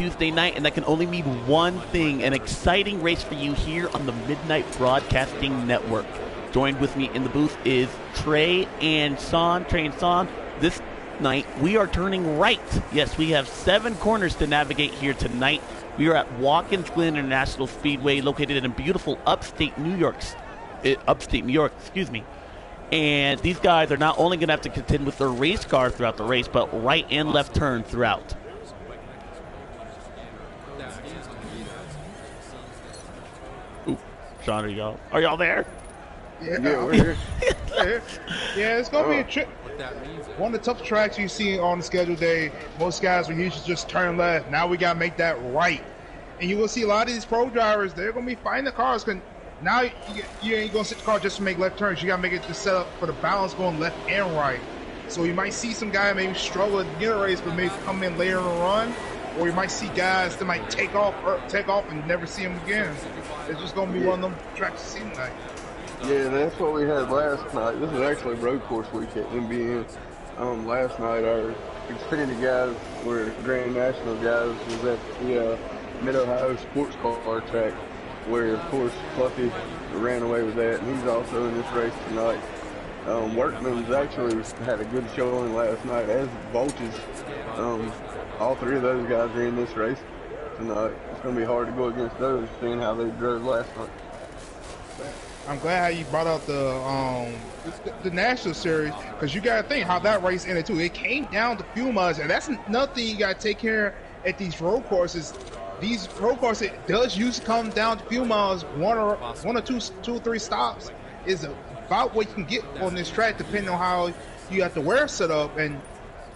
Tuesday night, and that can only mean one thing, an exciting race for you here on the Midnight Broadcasting Network. Joined with me in the booth is Trey and Son. This night we are turning right. Yes, we have 7 corners to navigate here tonight. We are at Watkins Glen International Speedway, located in beautiful upstate New York, And these guys are not only going to have to contend with their race car throughout the race, but right and left turn throughout. Ooh, Sean, are y'all there? Yeah, we're here. Yeah, it's gonna be a trip. One of the tough tracks you see on the scheduled day. Most guys will usually just turn left. Now we gotta make that right, and you will see a lot of these pro drivers. They're gonna be fighting the cars. Cause now you ain't gonna sit the car just to make left turns. You gotta make it to set up for the balance going left and right. So you might see some guy maybe struggle to get a race, but maybe come in later in the run. Or you might see guys that might take off and never see them again. It's just gonna be one of them tracks to see tonight. Yeah, that's what we had last night. This is actually road course week at MBN. Last night our Xfinity guys were Grand National guys was at the Mid-Ohio Sports Car track, where of course Fluffy ran away with that, and he's also in this race tonight. Workman's actually had a good showing last night, as Voltage. All 3 of those guys are in this race tonight. It's going to be hard to go against those, seeing how they drove last night. I'm glad how you brought out the National Series, because you got to think how that race ended too. It came down to fuel mileage, and that's nothing you got to take care of at these road courses. These road courses, it does usually come down to fuel miles. One or two or three stops is about what you can get on this track, depending on how you got the wear set up. And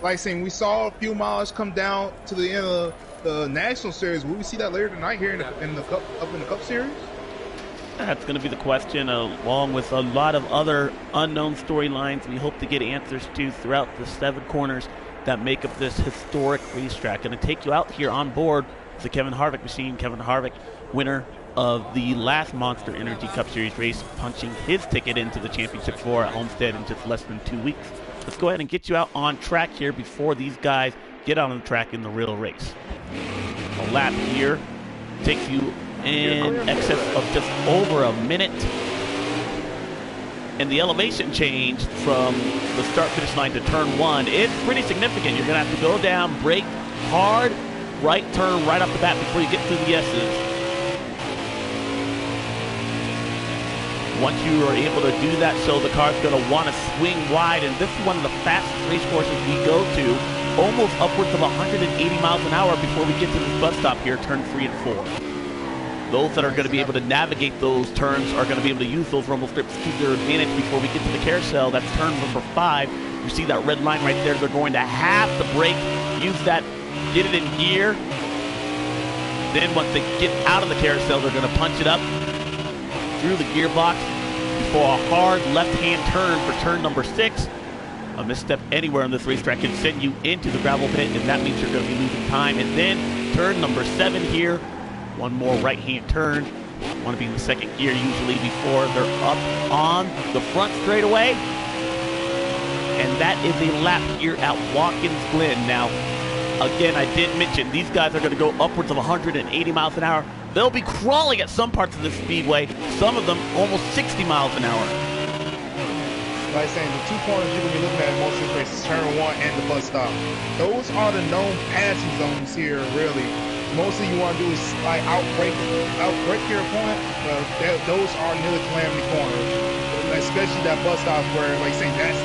like saying, we saw a few miles come down to the end of the National Series. Will we see that later tonight here in the Cup Series? That's going to be the question, along with a lot of other unknown storylines we hope to get answers to throughout the 7 corners that make up this historic racetrack. Going to take you out here on board the Kevin Harvick machine. Kevin Harvick, winner of the last Monster Energy Cup Series race, punching his ticket into the Championship 4 at Homestead in just less than 2 weeks. Let's go ahead and get you out on track here before these guys get out on the track in the real race. A lap here takes you in excess of just over a minute. And the elevation change from the start-finish line to turn 1, it's pretty significant. You're going to have to go down, brake hard, right turn right off the bat before you get through the S's. Once you are able to do that, so the car's going to want to swing wide, and this is one of the fastest race courses we go to, almost upwards of 180 miles an hour before we get to this bus stop here, turn 3 and 4. Those that are going to be able to navigate those turns are going to be able to use those rumble strips to their advantage before we get to the carousel. That's turn number 5. You see that red line right there. They're going to have to brake, use that, get it in gear. Then once they get out of the carousel, they're going to punch it up through the gearbox before a hard left-hand turn for turn number 6. A misstep anywhere on this racetrack can send you into the gravel pit, and that means you're going to be losing time. And then turn number 7 here. One more right-hand turn. Want to be in the 2nd gear usually before they're up on the front straightaway. And that is a lap here at Watkins Glen. Now, again, I did mention these guys are going to go upwards of 180 miles an hour. They'll be crawling at some parts of the speedway, some of them almost 60 miles an hour. Like saying, the 2 corners you're going to be looking at most of these races, turn 1 and the bus stop. Those are the known passing zones here, really. Mostly you want to do is like outbreak your opponent. Those are nearly calamity corners, especially that bus stop where, like saying, that's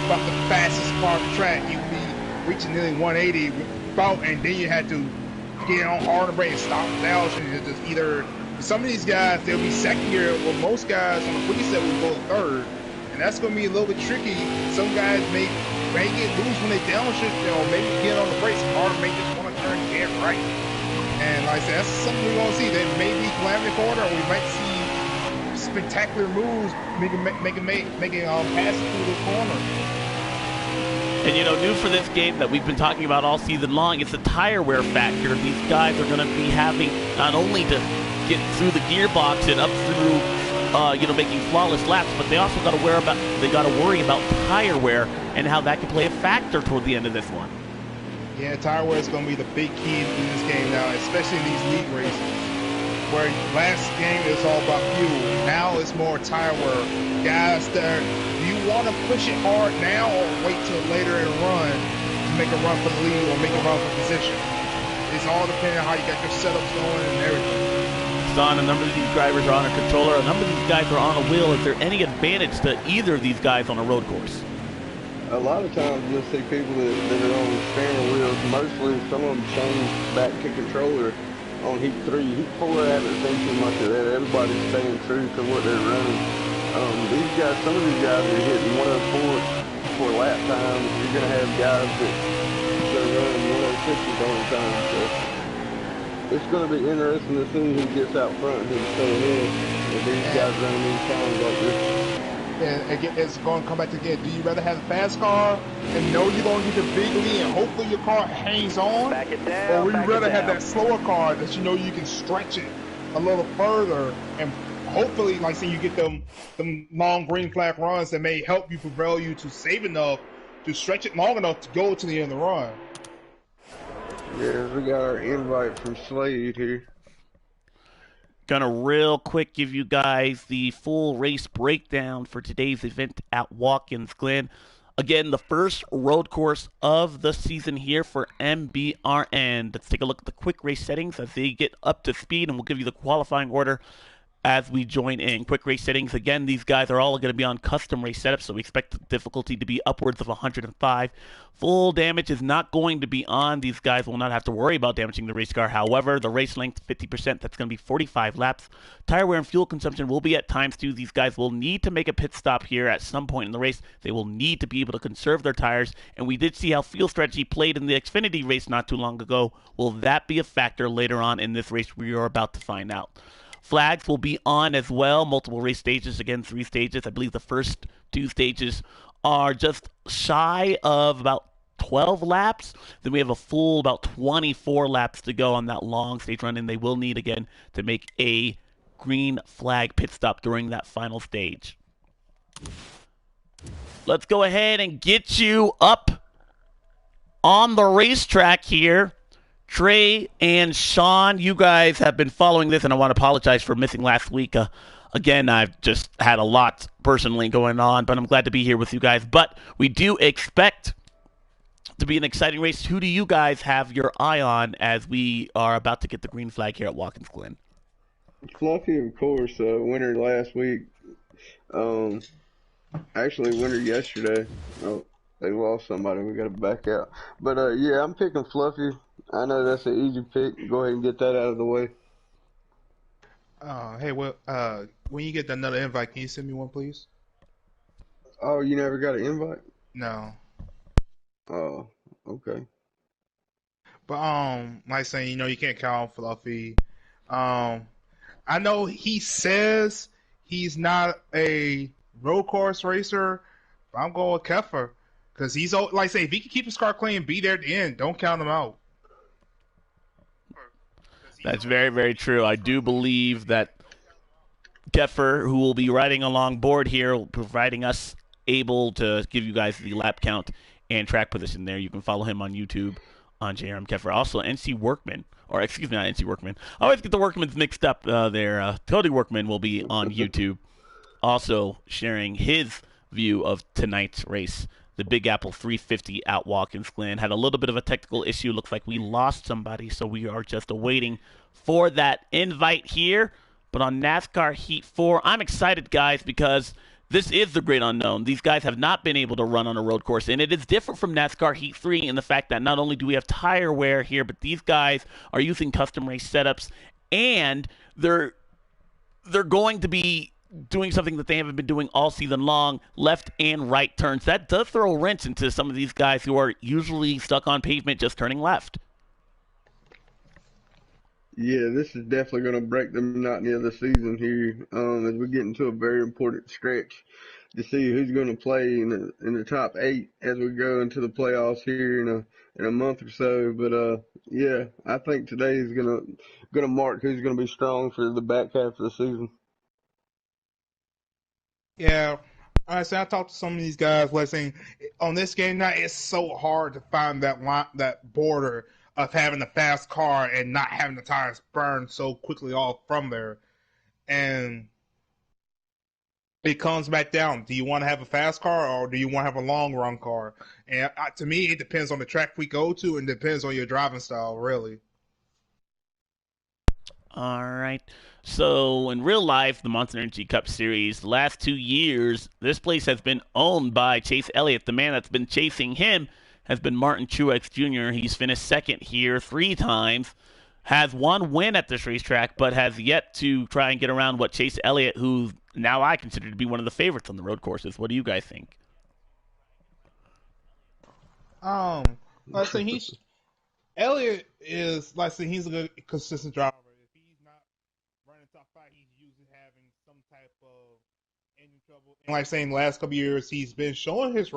about the fastest part of the track. You can be reaching nearly 180 about, and then you had to get on hard and brake and stop down. And just either some of these guys they'll be 2nd gear, or most guys on the preset will go 3rd, and that's going to be a little bit tricky. Some guys may get loose when they downshift, or maybe get on the brakes hard, make this one turn get right. And like I said, that's something we're going to see. There may be calamity corner, or we might see spectacular moves making passes through the corner. And you know, new for this game that we've been talking about all season long, it's the tire wear factor. These guys are going to be having not only to get through the gearbox and up through, making flawless laps, but they also got to worry about tire wear and how that can play a factor toward the end of this one. Yeah, tire wear is going to be the big key in this game now, especially in these league races. Where last game it was all about fuel. Now it's more tire wear. Guys, do you want to push it hard now or wait till later in a run to make a run for the lead or make a run for position? It's all depending on how you got your setups going and everything. Son, a number of these drivers are on a controller. A number of these guys are on a wheel. Is there any advantage to either of these guys on a road course? A lot of times you'll see people that are on steering wheels. Mostly some of them change back to controller on Heat 3. Heat 4 I haven't seen too much of that. Everybody's staying true to what they're running. These guys, some of these guys are hitting 104 for lap times. You're going to have guys that are running 106s all the time. So it's going to be interesting to see who gets out front and who's staying in. If these guys running these times like this. And again, it's going to come back again. Do you rather have a fast car and know you're going to get the big lead and hopefully your car hangs on? Back it down, or would you rather have that slower car that you know you can stretch it a little further and hopefully, like say, you get them long green flag runs that may help you prevail you to save enough to stretch it long enough to go to the end of the run? Yeah, we got our invite from Slade here. Gonna real quick give you guys the full race breakdown for today's event at Watkins, Glen. Again, the first road course of the season here for MBRN. Let's take a look at the quick race settings as they get up to speed, and we'll give you the qualifying order as we join in. Quick race settings, again, these guys are all going to be on custom race setups, so we expect the difficulty to be upwards of 105. Full damage is not going to be on. These guys will not have to worry about damaging the race car. However, the race length, 50%, that's going to be 45 laps. Tire wear and fuel consumption will be at times too. These guys will need to make a pit stop here at some point in the race. They will need to be able to conserve their tires, and we did see how fuel strategy played in the Xfinity race not too long ago. Will that be a factor later on in this race? We are about to find out. Flags will be on as well. Multiple race stages, again, 3 stages. I believe the first 2 stages are just shy of about 12 laps. Then we have a full about 24 laps to go on that long stage run, and they will need, again, to make a green flag pit stop during that final stage. Let's go ahead and get you up on the racetrack here. Trey and Sean, you guys have been following this, and I want to apologize for missing last week. Again, I've just had a lot personally going on, but I'm glad to be here with you guys. But we do expect to be an exciting race. Who do you guys have your eye on as we are about to get the green flag here at Watkins, Glen? Fluffy, of course, winner last week. Actually, winner yesterday. Oh, they lost somebody. We got to back out. But, yeah, I'm picking Fluffy. I know that's an easy pick. Go ahead and get that out of the way. Hey, well, when you get another invite, can you send me one, please? Oh, you never got an invite? No. Oh, okay. But like saying, you know, you can't count on Fluffy. I know he says he's not a road course racer, but I'm going with Keffer because he's like I say, if he can keep his car clean, be there at the end. Don't count him out. That's very, very true. I do believe that Keffer, who will be riding along board here, providing us able to give you guys the lap count and track position there. You can follow him on YouTube on JRM Keffer. Also, NC Workman, or excuse me, not NC Workman. I always get the Workmans mixed up there. Cody Workman will be on YouTube, also sharing his view of tonight's race. The Big Apple 350 at Watkins, Glen. Had a little bit of a technical issue. Looks like we lost somebody, so we are just awaiting for that invite here. But on NASCAR Heat 4, I'm excited, guys, because this is the great unknown. These guys have not been able to run on a road course, and it is different from NASCAR Heat 3 in the fact that not only do we have tire wear here, but these guys are using custom race setups, and they're going to be doing something that they haven't been doing all season long, left and right turns. That does throw a wrench into some of these guys who are usually stuck on pavement just turning left. Yeah, this is definitely going to break the monotony of the season here as we get into a very important stretch to see who's going to play in the top 8 as we go into the playoffs here in a month or so. But yeah, I think today is going to mark who's going to be strong for the back half of the season. Yeah, I say I talked to some of these guys. Like saying on this game now, it's so hard to find that line, that border of having a fast car and not having the tires burn so quickly off from there. And it comes back down. Do you want to have a fast car or do you want to have a long run car? And to me, it depends on the track we go to and depends on your driving style, really. All right. So in real life, the Monster Energy Cup Series, the last 2 years, this place has been owned by Chase Elliott. The man that's been chasing him has been Martin Truex Jr. He's finished second here 3 times, has one win at this racetrack, but has yet to try and get around what Chase Elliott, who now I consider to be one of the favorites on the road courses. What do you guys think? I say Elliott is like I say he's a good consistent driver. If he's not running top five, he's usually having some type of engine trouble. And like saying the last couple of years, he's been showing his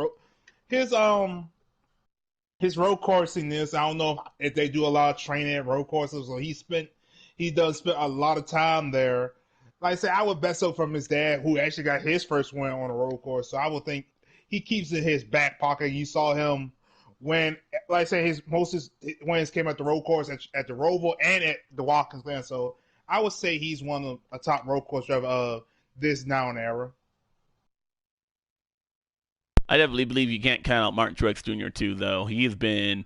his road coursing this. I don't know if they do a lot of training at road courses, so he does spend a lot of time there. Like I said, I would bet so from his dad, who actually got his first win on a road course. So I would think he keeps it in his back pocket. You saw him when, like I said, his most wins came at the road course at the Roval and at the Watkins Glen. So I would say he's one of a top road course driver of this now and era. I definitely believe you can't count out Martin Truex Jr. too, though. He's been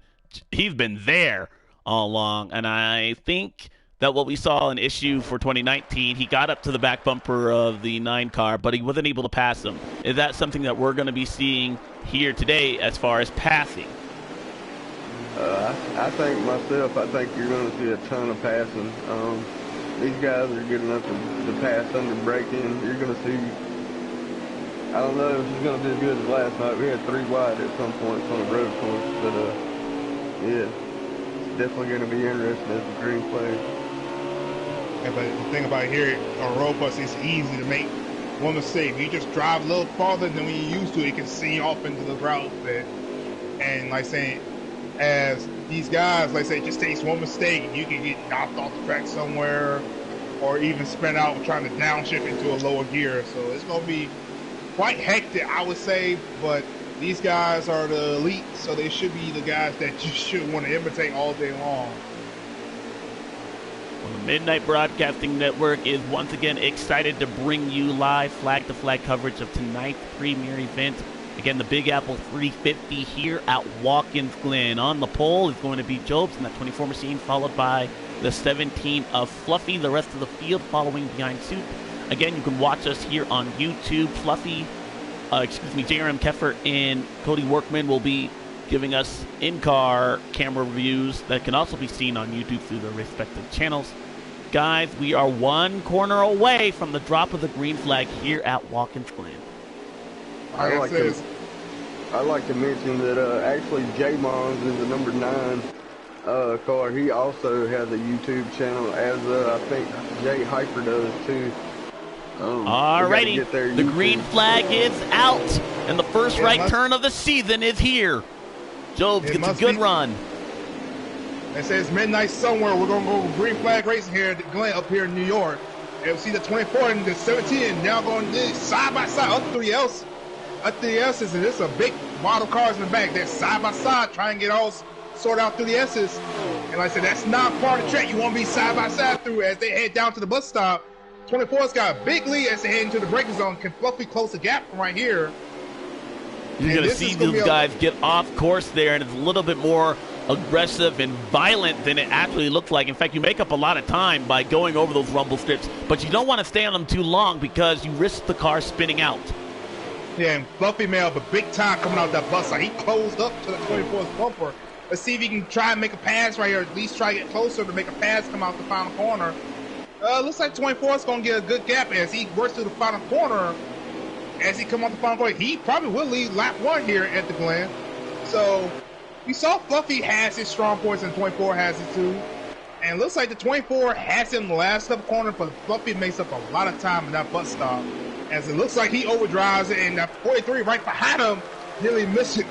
there all along, and I think that what we saw an issue for 2019, he got up to the back bumper of the 9 car, but he wasn't able to pass him. Is that something that we're going to be seeing here today as far as passing? I think myself, I think you're going to see a ton of passing. These guys are good enough to pass under braking. You're going to see, I don't know if it's going to be as good as last night. We had 3 wide at some points on the road course, but yeah, it's definitely going to be interesting as the green flag. Yeah, but the thing about here on road course, it's easy to make one mistake. If you just drive a little farther than when you used to, it can see off into the route bit. And like saying, as these guys, like say, it just takes one mistake, you can get knocked off the track somewhere, or even spin out trying to downshift into a lower gear. So it's going to be quite hectic, I would say. But these guys are the elite, so they should be the guys that you should want to imitate all day long. Well, the Midnight Broadcasting Network is once again excited to bring you live flag-to-flag coverage of tonight's premier event. Again, the Big Apple 350 here at Watkins Glen. On the pole is going to be Jobs in that 24 machine, followed by the 17 of Fluffy. The rest of the field following behind suit. Again, you can watch us here on YouTube. Fluffy, JRM Keffer and Cody Workman will be giving us in-car camera reviews that can also be seen on YouTube through their respective channels. Guys, we are 1 corner away from the drop of the green flag here at Watkins Glen. I'd like to mention that actually J-Mons is the number 9 car. He also has a YouTube channel, as I think Jay Hyper does too. Alrighty, the green flag is out, and the first right turn of the season is here. Jobs gets a good run. It says midnight somewhere. We're going to go green flag racing here at Glen up here in New York. And we see the 24 and the 17 and now going side by side up through the L's. Up through the S's, and there's a big wad of cars in the back. They're side by side trying to get all sorted out through the S's. And like I said, that's not part of the track you want to be side by side through as they head down to the bus stop. 24's got a big lead as they head into the braking zone. Can Fluffy close the gap from right here? You're going to see those guys get off course there, and it's a little bit more aggressive and violent than it actually looks like. In fact, you make up a lot of time by going over those rumble strips, but you don't want to stay on them too long because you risk the car spinning out. Yeah, and Fluffy made up a big time coming out that bus. He closed up to the 24's bumper. Let's see if he can try and make a pass right here, at least try to get closer to make a pass come out the final corner. Looks like 24 is going to get a good gap as he works through the final corner. As he come off the final corner, he probably will lead lap 1 here at the Glen. So, you saw Fluffy has his strong points and 24 has it too. And it looks like the 24 has him in the last left corner, but Fluffy makes up a lot of time in that bus stop. As it looks like he overdrives it, and that 43 right behind him nearly missed it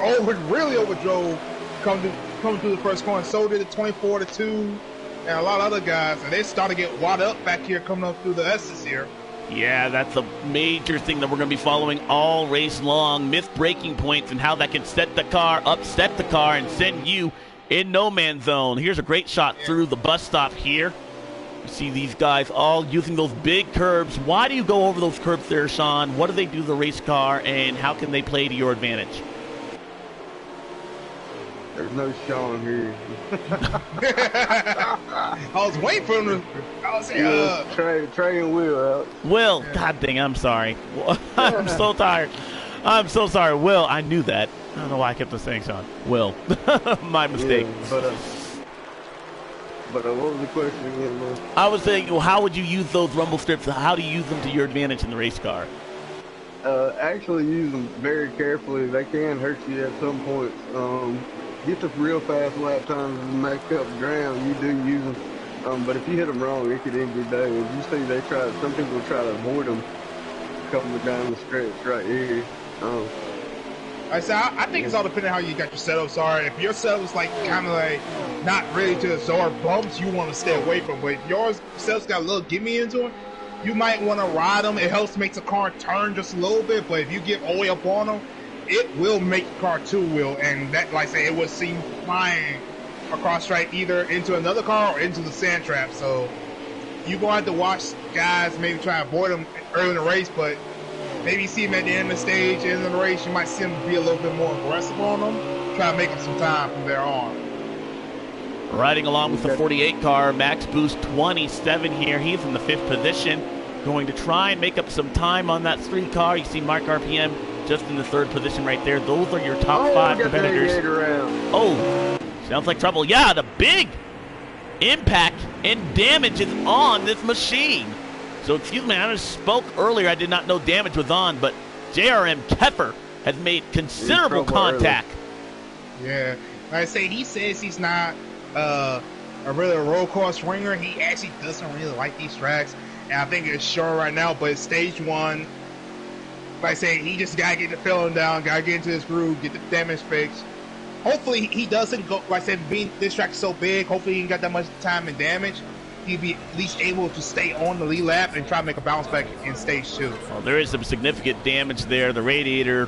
really overdrove coming through the first corner. So did the 24 to 2 and a lot of other guys, and they start to get wadded up back here coming up through the S's here. Yeah, that's a major thing that we're going to be following all race long. Missed braking points and how that can set the car, upset the car, and send you in no man's zone. Here's a great shot through the bus stop here. You see these guys all using those big curbs. Why do you go over those curbs there, Sean? What do they do to the race car, and how can they play to your advantage? There's no Sean here. I was waiting for him to. I was saying, Trey and Will out. Will, God dang, I'm sorry. I'm so tired. I'm so sorry. Will, I knew that. I don't know why I kept on saying Sean. Will. My mistake. Yeah, but what was the question again, man? I was saying, well, how would you use those rumble strips? How do you use them to your advantage in the race car? Actually use them very carefully. They can hurt you at some points. Get the real fast lap times and make up ground. You do use them, but if you hit them wrong, it could end your day. As you see, some people try to avoid them coming down the stretch right here. I think it's all depending on how you got your setups are. If your setup's like kind of like not ready to absorb bumps, you want to stay away from. But if your setup's got a little gimme into it, you might want to ride them. It helps make the car turn just a little bit. But if you get all the way up on them, it will make the car two-wheel, and that, like I say, it will seem flying across track either into another car or into the sand trap. So you're going to have to watch guys maybe try to avoid them early in the race, but maybe you see them at the end of the stage, end of the race, you might see them be a little bit more aggressive on them, try to make up some time from there on. Riding along with the 48 car, Max Boost 27 here. He's in the 5th position, going to try and make up some time on that 3 car. You see Mark RPM just in the 3rd position right there. Those are your top 5 competitors. Oh, sounds like trouble. Yeah, the big impact and damage is on this machine. So, excuse me, I just spoke earlier. I did not know damage was on, but JRM Keffer has made considerable contact. Yeah, like I say, he says he's not a road course swinger. He actually doesn't really like these tracks, and I think it's sure right now. But stage 1, like I say, he just gotta get the feeling down, gotta get into his groove, get the damage fixed. Hopefully, he doesn't go. Like I said, being this track is so big, hopefully he ain't got that much time and damage. He'd be at least able to stay on the lead lap and try to make a bounce back in stage 2. Well, there is some significant damage there. The radiator,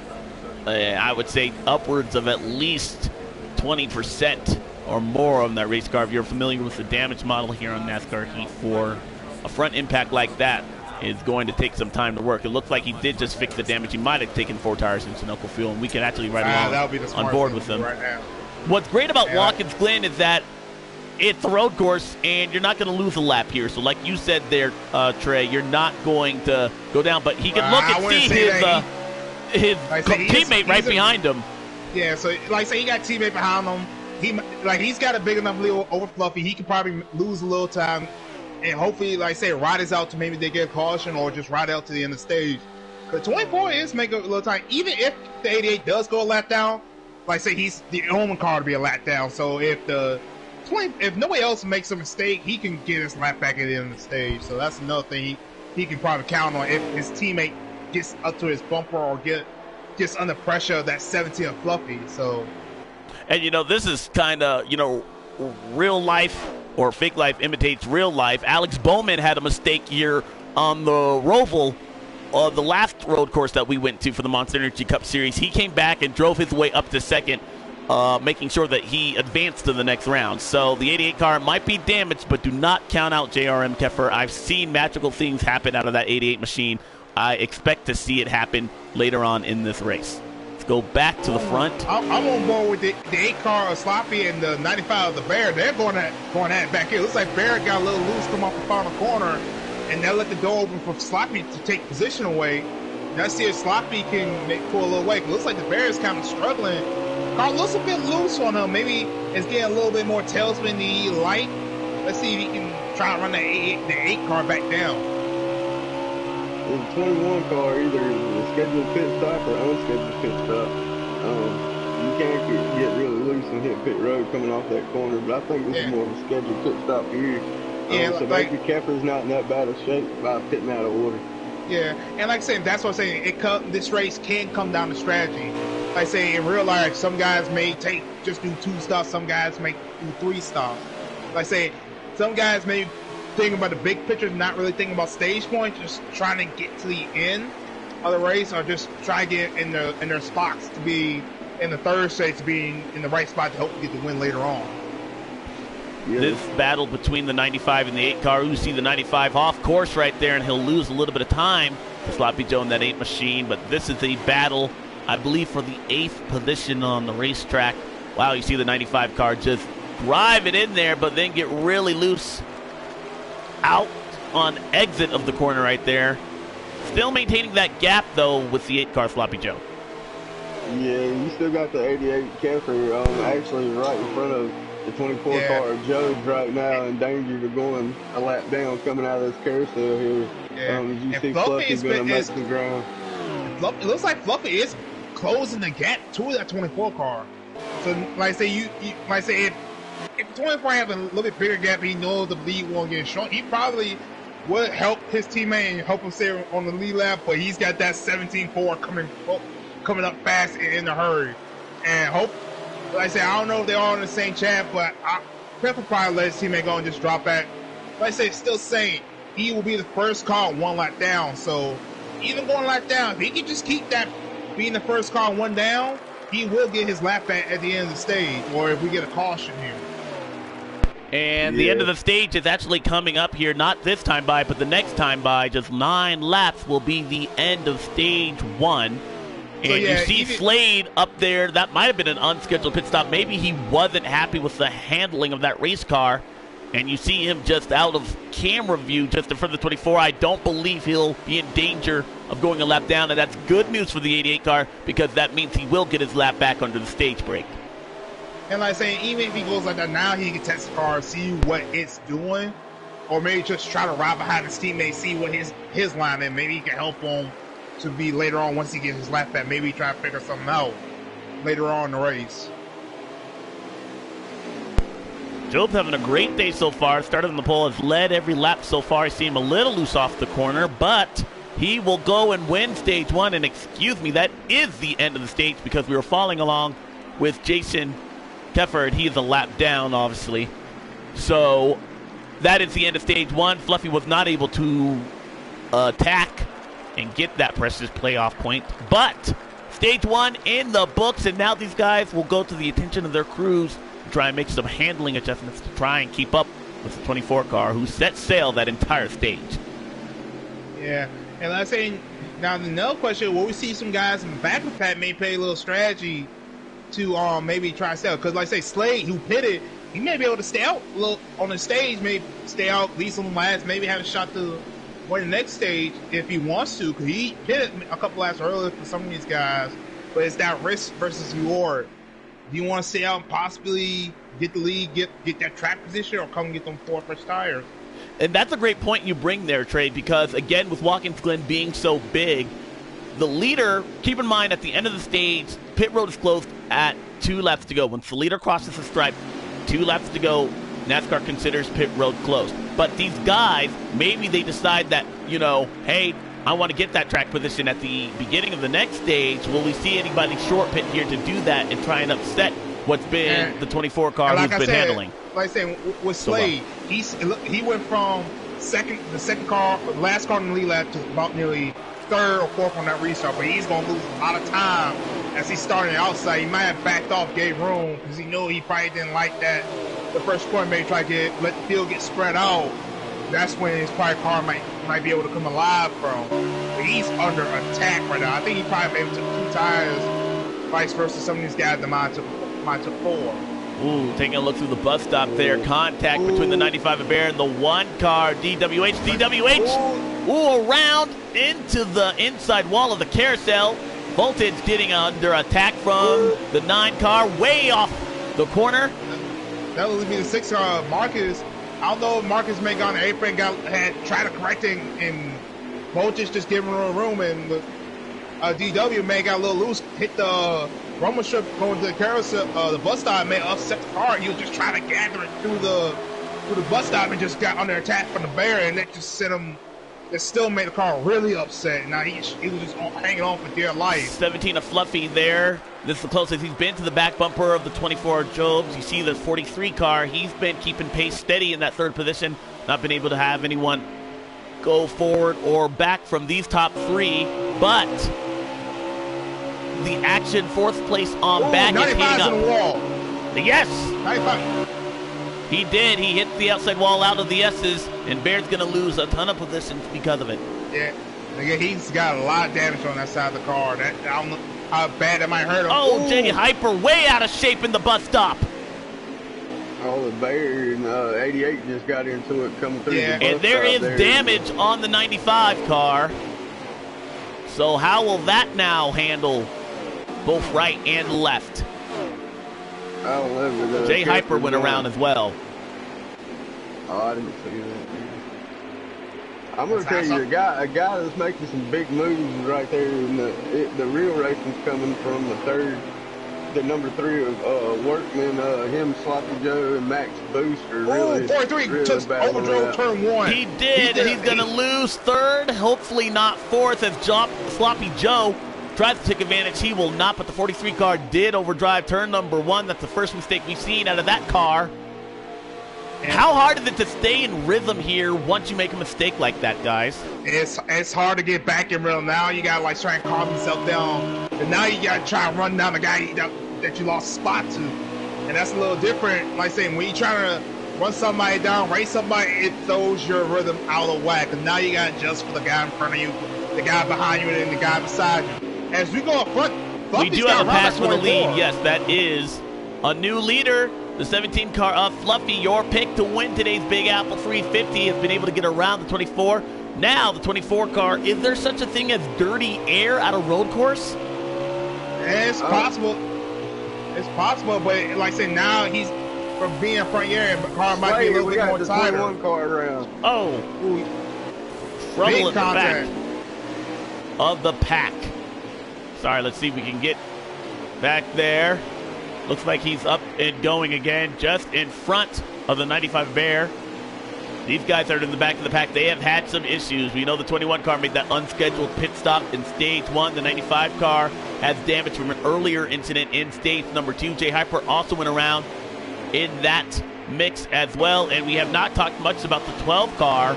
I would say upwards of at least 20% or more on that race car. If you're familiar with the damage model here on NASCAR Heat 4, a front impact like that is going to take some time to work. It looks like he did just fix the damage. He might have taken 4 tires in Sunoco fuel, and we can actually ride along on board with them. Right now. What's great about Watkins Glen is that it's a road course, and you're not going to lose a lap here. So like you said there, Trey, you're not going to go down. But he can look and see his teammate right behind him. Yeah, so like I say, he got a teammate behind him. He's got a big enough little over fluffy. He could probably lose a little time. And hopefully, like I say, ride us out to maybe they get a caution or just ride out to the end of the stage. But 24 is make a little time. Even if the 88 does go a lap down, like I say, he's the only car to be a lap down. So if nobody else makes a mistake, he can get his lap back at the end of the stage. So that's another thing he can probably count on if his teammate gets up to his bumper or gets under pressure of that 17 of Fluffy. So, and this is kind of real life or fake life imitates real life. Alex Bowman had a mistake here on the Roval, the last road course that we went to for the Monster Energy Cup Series. He came back and drove his way up to second, making sure that he advanced to the next round. So the 88 car might be damaged, but do not count out JRM Keffer. I've seen magical things happen out of that 88 machine. I expect to see it happen later on in this race. Let's go back to the front. I'm on board with the 8 car of Sloppy and the 95 of the Bear. They're going at it back here. Looks like Bear got a little loose, come off the final corner, and they'll let the door open for Sloppy to take position away. Let's see if Sloppy can pull a little away. It looks like the Bear is kind of struggling. Car looks a bit loose on him. Maybe it's getting a little bit more tailspin than he like. Let's see if he can try to run the 8 car back down. The 21 car either is a scheduled pit stop or unscheduled pit stop. You can't get really loose and hit pit road coming off that corner, but I think this is more of a scheduled pit stop here. So maybe Keffer's not in that bad of shape by pitting out of order. Yeah, and like I said, that's what I'm saying. This race can come down to strategy. Like I say, in real life, some guys may just do 2 stops. Some guys may do 3 stops. Like I say, some guys may thinking about the big picture, not really thinking about stage points, just trying to get to the end of the race, or just try to get in their spots to be in the third stage, to be in the right spot to help get the win later on. Yeah. This battle between the 95 and the 8 car, you see the 95 off course right there, and he'll lose a little bit of time to Sloppy Joe in that 8 machine. But this is a battle, I believe, for the 8th position on the racetrack. Wow, you see the 95 car just drive it in there, but then get really loose out on exit of the corner right there. Still maintaining that gap, though, with the 8 car Sloppy Joe. Yeah, you still got the 88 Keffer actually right in front of the 24 car. Joe's right now in danger of going a lap down coming out of this carousel here. Yeah. As you see Fluffy's going to make the ground. It looks like Fluffy is closing the gap to that 24 car. So, like I say, you might say if the 24 have a little bit bigger gap, he knows the lead won't get short. He probably would help his teammate and help him stay on the lead lap, but he's got that 17-4 coming up fast and in a hurry. And hope, like I say, I don't know if they're all in the same chat, but Pep will probably let his teammate go and just drop back. Like I say, it's still saying he will be the first car one lap down. So even going lap down, if he can just keep that being the first car one down, he will get his lap back at the end of the stage, or if we get a caution here. And the end of the stage is actually coming up here, not this time by, but the next time by. Just 9 laps will be the end of stage 1. And you see Slade up there. That might have been an unscheduled pit stop. Maybe he wasn't happy with the handling of that race car. And you see him just out of camera view just in front of the 24. I don't believe he'll be in danger of going a lap down. And that's good news for the 88 car, because that means he will get his lap back under the stage break. And like saying, even if he goes like that now, he can test the car, see what it's doing, or maybe just try to ride behind his teammate, see what his line is. Maybe he can help him to be later on once he gets his lap back. Maybe try to figure something out later on in the race. Job's having a great day so far. Started on the pole, has led every lap so far. I see him a little loose off the corner, but he will go and win stage 1. And excuse me, that is the end of the stage, because we were following along with Jason Keffer. He is a lap down, obviously. So that is the end of stage 1. Fluffy was not able to attack and get that precious playoff point. But stage 1 in the books, and now these guys will go to the attention of their crews to try and make some handling adjustments to try and keep up with the 24 car, who set sail that entire stage. Yeah, and like I say, now another question, will we see some guys in the back of the pack may play a little strategy to maybe try to sell? Because like I say, Slade, who pitted, he may be able to stay out a little on the stage, maybe stay out, lead some laps, maybe have a shot to win the next stage if he wants to, because he pitted a couple laps earlier for some of these guys. But it's that risk versus reward. Do you want to stay out and possibly get the lead, get that track position, or come get them 4 fresh tires? And that's a great point you bring there, Trey, because again, with Watkins Glen being so big, the leader, keep in mind at the end of the stage, pit road is closed at 2 laps to go. Once the leader crosses the stripe, 2 laps to go, NASCAR considers pit road closed. But these guys, maybe they decide that, hey, I want to get that track position at the beginning of the next stage. Will we see anybody short pit here to do that and try and upset what's been the 24 car who's been handling? Like I said, with Slade, he went from the second car, last car in the lead lap, to about nearly 3rd or 4th on that restart. But he's going to lose a lot of time as he's starting outside. He might have backed off, gave room, because he knew he probably didn't like that. The first corner, maybe try to let the field get spread out. That's when his probably car might be able to come alive from. But he's under attack right now. I think he probably maybe took 2 tires, vice versa. Some of these guys that might took 4. Ooh, taking a look through the bus stop there. Contact between the 95 and Bear and the 1 car, DWH. Ooh, around into the inside wall of the carousel. Voltage getting under attack from the 9 car, way off the corner. That would be the 6 car, Marcus. I don't know if Marcus may got on the apron, had tried to correct it, and Voltage just giving him room, and DW may got a little loose, hit the rumble strip going to the carousel, the bus stop, may upset the car. He was just trying to gather it through the bus stop and just got under attack from the Bear, and that just sent him. That still made the car really upset. Now he was just hanging on for dear life. 17 of Fluffy there. This is the closest he's been to the back bumper of the 24 Jobs. You see the 43 car. He's been keeping pace steady in that 3rd position. Not been able to have anyone go forward or back from these top three, but the action, fourth place on back is heating up. The wall. Yes. 95. He did. He hit the outside wall out of the S's, and Baird's going to lose a ton of positions because of it. Yeah. He's got a lot of damage on that side of the car. That, I don't know how bad that might hurt him. Oh, Jay Hyper way out of shape in the bus stop. Oh, the Baird and 88 just got into it coming through. Yeah. The bus And there is damage on the 95 car. So how will that now handle both right and left? I don't know. Jay Hyper went around as well. Oh, I didn't see that. I'm going to tell you, a guy that's making some big moves right there, and the real racing's coming from the number 3 of Workman, him, Sloppy Joe, and Max Booster. Really, 43 really just overdrove turn 1. He did, and he's going to lose third, hopefully not fourth, as Sloppy Joe tries to take advantage. He will not, but the 43 car did overdrive turn number 1. That's the first mistake we've seen out of that car. How hard is it to stay in rhythm here once you make a mistake like that, guys? It's hard to get back in rhythm. Now you gotta like try and calm yourself down, and now you gotta try and run down the guy that you lost spot to, and that's a little different. Like saying when you trying to run somebody down, race somebody, it throws your rhythm out of whack. And now you gotta adjust for the guy in front of you, the guy behind you, and the guy beside you. As we go up front, we do have a pass with a lead. Yes, that is a new leader. The 17 car of Fluffy, your pick to win today's Big Apple 350, has been able to get around the 24. Now the 24 car, is there such a thing as dirty air at a road course? It's possible. It's possible, but like I said, now he's from being front here, and the car might be a little bit more tighter. 21 car around. Oh, trouble at the back of the pack. Sorry, let's see if we can get back there. Looks like he's up and going again, just in front of the 95 Bear. These guys are in the back of the pack. They have had some issues. We know the 21 car made that unscheduled pit stop in stage 1. The 95 car has damage from an earlier incident in stage number 2. Jay Hyper also went around in that mix as well. And we have not talked much about the 12 car.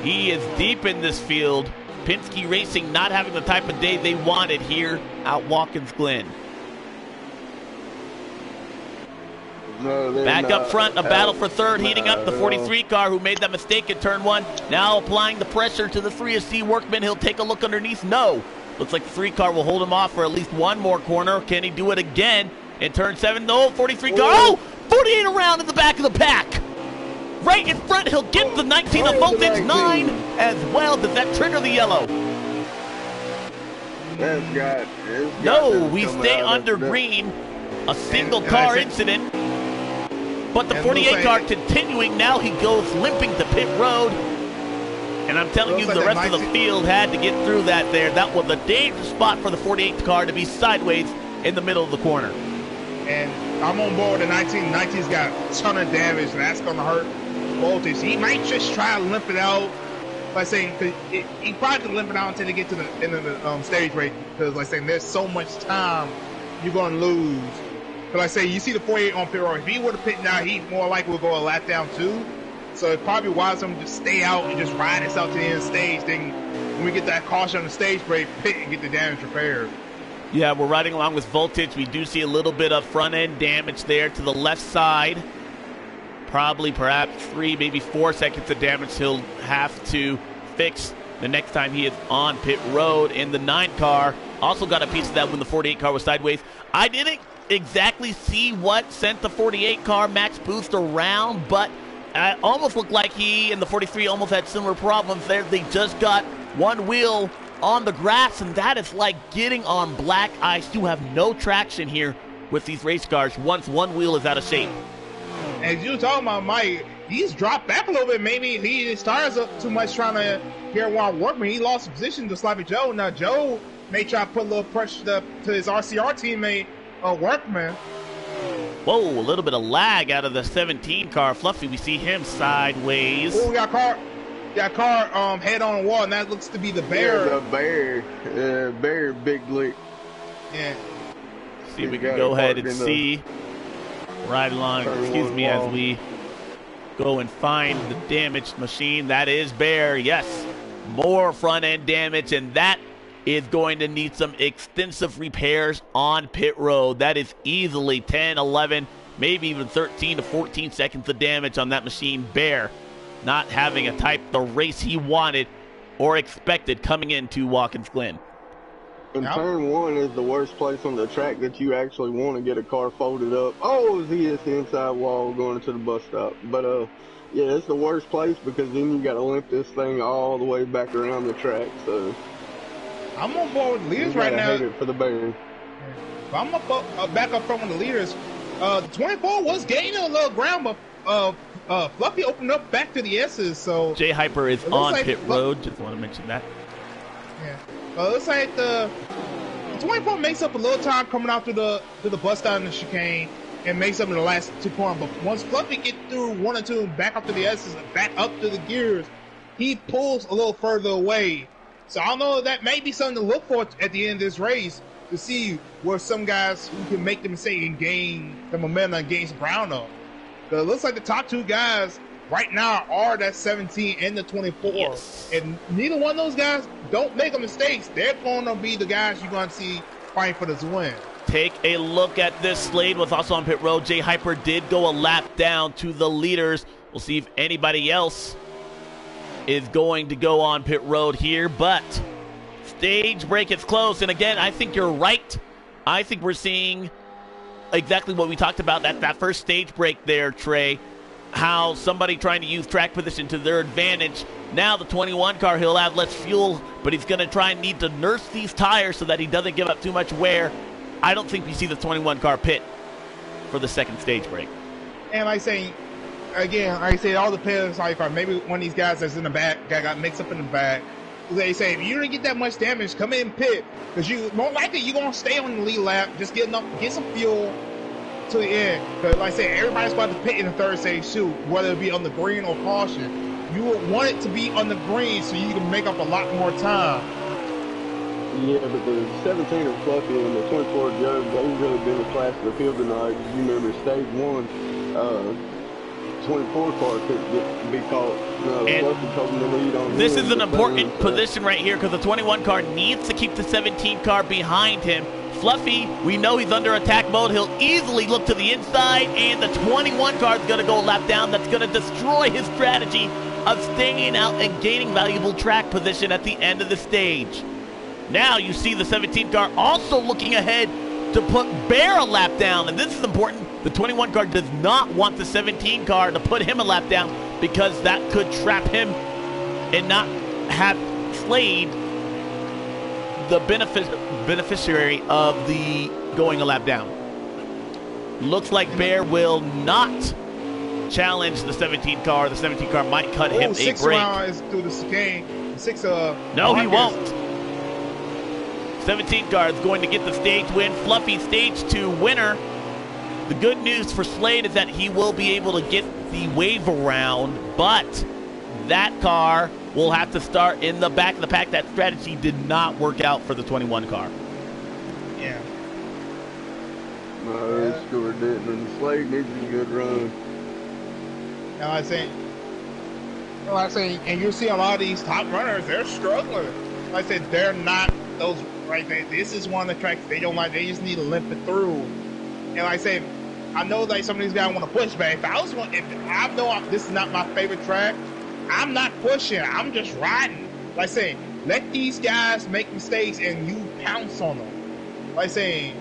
He is deep in this field. Penske Racing not having the type of day they wanted here at Watkins Glen. No, back up front, a battle for third, heating up the 43 car who made that mistake in turn 1. Now applying the pressure to the 3C Workman. He'll take a look underneath. No. Looks like the 3 car will hold him off for at least one more corner. Can he do it again in turn 7? No, 43 car. Oh, 48 around in the back of the pack. Right in front, he'll get the 19 of voltage 9 as well. Does that trigger the yellow? No, we stay under green. A single car incident. But the 48 car continuing, now he goes limping to pit road. And I'm telling you, the rest of the field had to get through that there. That was a dangerous spot for the 48 car to be sideways in the middle of the corner. And I'm on board with the 19. 19's got a ton of damage, and that's going to hurt voltage. He might just try to limp it out by saying, he probably could limp it out until they get to the end of the stage race. Because, like saying, there's so much time you're going to lose. But like I say, you see the 48 on pit road. If he would have pitted out, he more likely would go a lap down too. So it's probably wise for him to just stay out and just ride this out to the end of the stage. Then when we get that caution on the stage break, pit and get the damage repaired. Yeah, we're riding along with voltage. We do see a little bit of front end damage there to the left side. Probably perhaps 3, maybe 4 seconds of damage he'll have to fix the next time he is on pit road. In the 9 car, also got a piece of that when the 48 car was sideways. I didn't exactly see what sent the 48 car Max Boost around, but it almost looked like he and the 43 almost had similar problems there. They just got one wheel on the grass, and that is like getting on black ice. You have no traction here with these race cars once one wheel is out of shape. As you were talking about Mike, he's dropped back a little bit. Maybe his tires up too much trying to hear one Workman. He lost position to Sloppy Joe. Now Joe may try to put a little pressure to his RCR teammate Workman. Whoa, a little bit of lag out of the 17 car. Fluffy, we see him sideways. Oh, we got car head on the wall, and that looks to be the Bear. Yeah, the Bear big leak. Yeah. See if we can go ahead and see right along, excuse me, as we go and find the damaged machine. That is Bear. Yes, more front end damage, and that is going to need some extensive repairs on pit road. That is easily 10, 11, maybe even 13 to 14 seconds of damage on that machine. Bear not having a type the race he wanted or expected coming into Watkins Glen. And turn one is the worst place on the track that you actually want to get a car folded up. Oh, he hits the inside wall going into the bus stop. But yeah, it's the worst place because then you got to limp this thing all the way back around the track. So I'm on board with the leaders right now. Hate it for the Bears. I'm back up front with the leaders. The 24 was gaining a little ground, but Fluffy opened up back to the S's. So Jay Hyper is on pit road. Just want to mention that. Yeah. It looks like the 24 makes up a little time coming out to the bus stop in the chicane and makes up in the last 2 corners. But once Fluffy get through 1 and 2 and back up to the S's and back up to the gears, he pulls a little further away. So I don't know, that may be something to look for at the end of this race to see where some guys who can make the mistake and gain the momentum and gain some ground up. Because it looks like the top 2 guys right now are that 17 and the 24. Yes. And neither one of those guys don't make a mistake. They're going to be the guys you're going to see fighting for this win. Take a look at this. Slade was also on pit road. Jay Hyper did go a lap down to the leaders. We'll see if anybody else is going to go on pit road here, but stage break is close. And again, I think you're right. I think we're seeing exactly what we talked about, that first stage break there, Trey, how somebody trying to use track position to their advantage. Now the 21 car, he'll have less fuel, but he's going to try and need to nurse these tires so that he doesn't give up too much wear. I don't think we see the 21 car pit for the second stage break. And like saying, again, like I say, it all depends. Like, maybe one of these guys that's in the back, got mixed up in the back. They say, if you don't get that much damage, come in pit. Because you, more likely, you're going to stay on the lead lap, just get some fuel to the end. Because, like I said, everybody's about to pit in the third stage, too, whether it be on the green or caution. You would want it to be on the green so you can make up a lot more time. Yeah, but the 17 of Fluffy and the 24 Joe, they've really been the class of the field tonight. You remember stage 1, 24 car could be caught. Fluffy taking the lead on this is an important position right here because the 21 car needs to keep the 17 car behind him. Fluffy, we know he's under attack mode. He'll easily look to the inside, and the 21 car is going to go a lap down. That's going to destroy his strategy of staying out and gaining valuable track position at the end of the stage. Now you see the 17 car also looking ahead to put Bear a lap down, and this is important. The 21 car does not want the 17 car to put him a lap down because that could trap him and not have Slade the beneficiary of the going a lap down. Looks like Bear will not challenge the 17 car. The 17 car might cut him a break. 6 rounds through the chicane. No, he won't. 17 car is going to get the stage win. Fluffy stage 2 winner. The good news for Slade is that he will be able to get the wave around, but that car will have to start in the back of the pack. That strategy did not work out for the 21 car. Yeah. No, it sure didn't. And Slade needs a good run. And I say, and you see a lot of these top runners, they're struggling. Like I said, they're not those right there. This is one of the tracks they don't like. They just need to limp it through. And like I said, I know like some of these guys want to push back. If I know this is not my favorite track, I'm not pushing. I'm just riding. Like I say, let these guys make mistakes and you pounce on them. Like I say,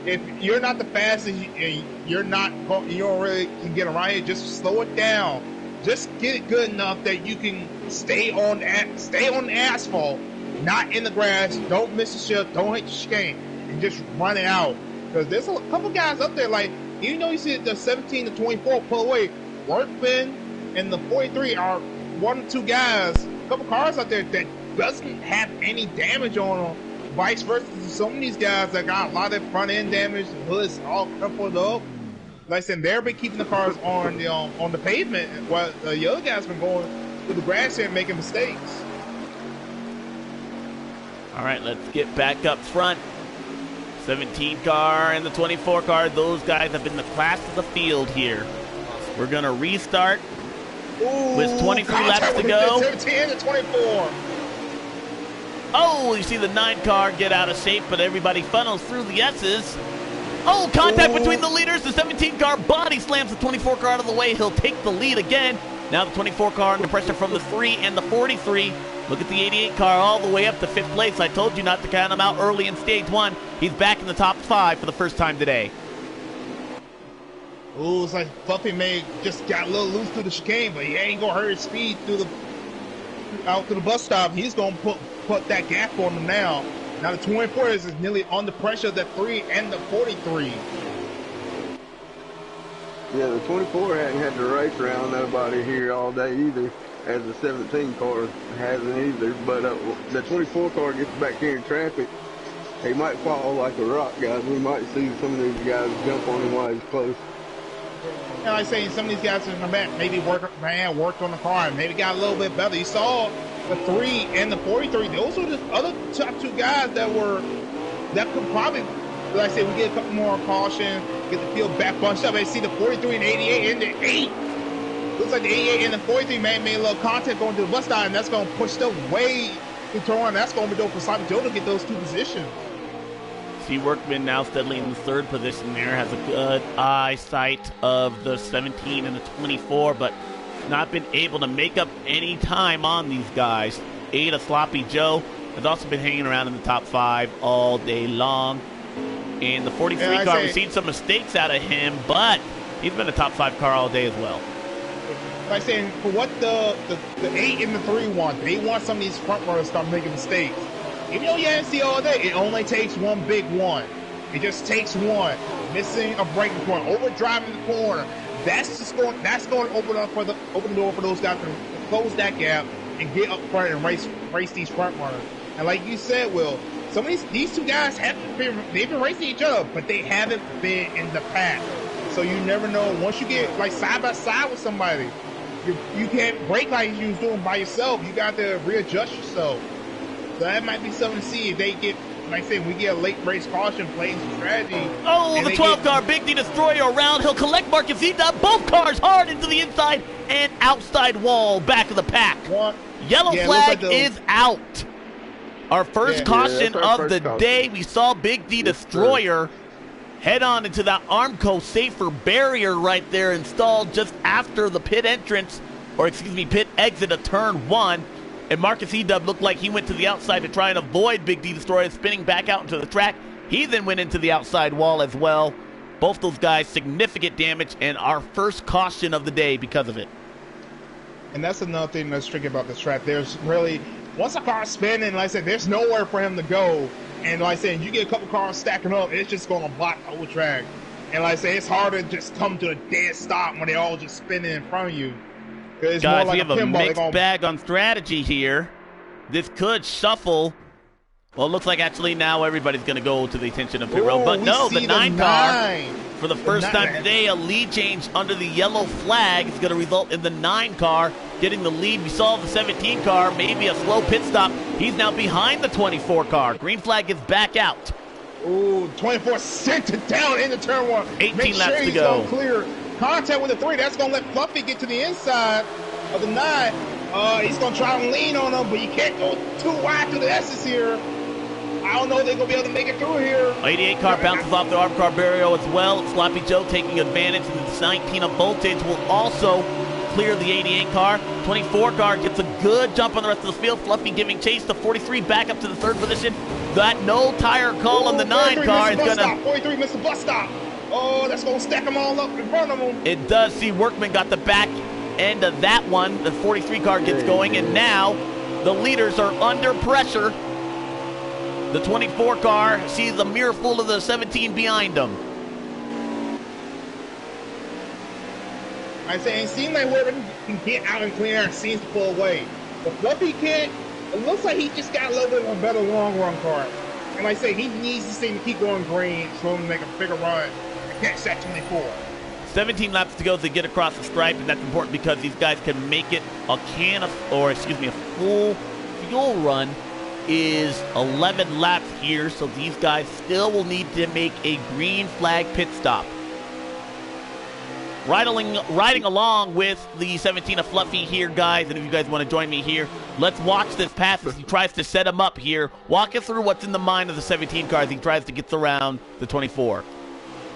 if you're not the fastest and you don't really can get around here, just slow it down. Just get it good enough that you can stay on the asphalt, not in the grass. Don't miss the shift. Don't hit the chicane, and just run it out. Because there's a couple guys up there, like, even though you see the 17 to 24 pull away, Workman and the 43 are 1 or 2 guys, a couple cars out there that doesn't have any damage on them. Vice versa, some of these guys that got a lot of front end damage, the hoods all crumpled up. Like I said, they've been keeping the cars on the pavement, while the other guys been going through the grass here and making mistakes. All right, let's get back up front. 17 car and the 24 car, those guys have been the class of the field here. We're going to restart Ooh, with 23 laps contact to with go. 17 to 24. Oh, you see the 9 car get out of shape, but everybody funnels through the S's. Oh, contact between the leaders. The 17 car body slams the 24 car out of the way. He'll take the lead again. Now the 24 car under pressure from the 3 and the 43. Look at the 88 car all the way up to 5th place. I told you not to count him out early in stage 1. He's back in the top 5 for the first time today. Ooh, it's like Fluffy may just got a little loose through the chicane, but he ain't gonna hurt his speed out to the bus stop. He's gonna put that gap on him now. Now the 24 is nearly on the pressure of the 3 and the 43. Yeah, the 24 hadn't had to race around nobody here all day either, as the 17 car hasn't either. But the 24 car gets back here in traffic, he might fall like a rock, guys. We might see some of these guys jump on him while he's close. And like I say, some of these guys in the back maybe worked on the car and maybe got a little bit better. You saw the 3 and the 43. Those were the other top 2 guys that could probably, like I say, we get a couple more caution, get the field back bunched up. They see the 43 and 88 and the 8. Looks like the 88 and the 43 made a little contact going to the bus stop, and that's going to push them way to turn on. That's going to be dope for Sloppy Joe to get those 2 positions. See Workman now steadily in the 3rd position there, has a good eyesight of the 17 and the 24, but not been able to make up any time on these guys. 8 of Sloppy Joe has also been hanging around in the top 5 all day long. And the 43 car, we've seen some mistakes out of him, but he's been a top 5 car all day as well. Like saying, for what the 8 and the 3 want, they want some of these front runners to start making mistakes. Even though you haven't seen all day, it only takes one big one. It just takes one. Missing a braking point, overdriving the corner. That's going to open the door for those guys to close that gap and get up front and race these front runners. And like you said, Will, some of these 2 guys they've been racing each other, but they haven't been in the pack. So you never know. Once you get like side by side with somebody, you can't brake like you was doing by yourself. You got to readjust yourself. So that might be something to see if they get, like I said, we get a late race caution, playing some strategy. Oh, the 12 car, Big D Destroyer around. He'll collect Marcus Zeta. Both cars hard into the inside and outside wall, back of the pack. Yellow flag is out. Our first caution of the day. We saw Big D Destroyer head on into that Armco safer barrier right there installed just after the pit entrance, or excuse me, pit exit of turn 1. And Marcus E-Dub looked like he went to the outside to try and avoid Big D Destroyer spinning back out into the track. He then went into the outside wall as well. Both those guys, significant damage, and our first caution of the day because of it. And that's another thing that's tricky about this track. There's really, once a car's spinning, like I said, there's nowhere for him to go. And like I said, you get a couple cars stacking up, it's just going to block the whole track. And like I said, it's hard to just come to a dead stop when they all just spinning in front of you. Guys, we have a mixed bag on strategy here. This could shuffle. Well, it looks like actually now everybody's going to go to the attention of pit road. But no, the 9 car, for the first time today, a lead change under the yellow flag is going to result in the 9 car getting the lead. We saw the 17 car, maybe a slow pit stop. He's now behind the 24 car. Green flag is back out. Ooh, 24 sent it down into turn 1. 18 laps to go. Clear contact with the 3. That's going to let Fluffy get to the inside of the 9. He's going to try and lean on him, but you can't go too wide to the S's here. I don't know if they're going to be able to make it through here. 88 car bounces off the arm car barrier as well. Sloppy Joe taking advantage, and the 19 of voltage will also clear the 88 car. 24 car gets a good jump on the rest of the field. Fluffy giving chase. The 43 back up to the 3rd position. That no tire call on the 9 car is going to... 43 missed the bus stop. Oh, that's going to stack them all up in front of him. It does. See, Workman got the back end of that one. The 43 car gets going, and now the leaders are under pressure. The 24 car sees a mirror full of the 17 behind them. I say, it seems like Workman can get out and clear and seems to pull away. But Fluffy can't. It looks like he just got a little bit of a better long run car. And like I say, he needs this thing to keep going green so he can make a bigger run and catch that 24. 17 laps to go to get across the stripe, and that's important because these guys can make it a full fuel run is 11 laps here, so these guys still will need to make a green flag pit stop. riding along with the 17 of Fluffy here, guys. And if you guys want to join me here, let's watch this pass as he tries to set him up here. Walk us through what's in the mind of the 17 car as he tries to get around the 24.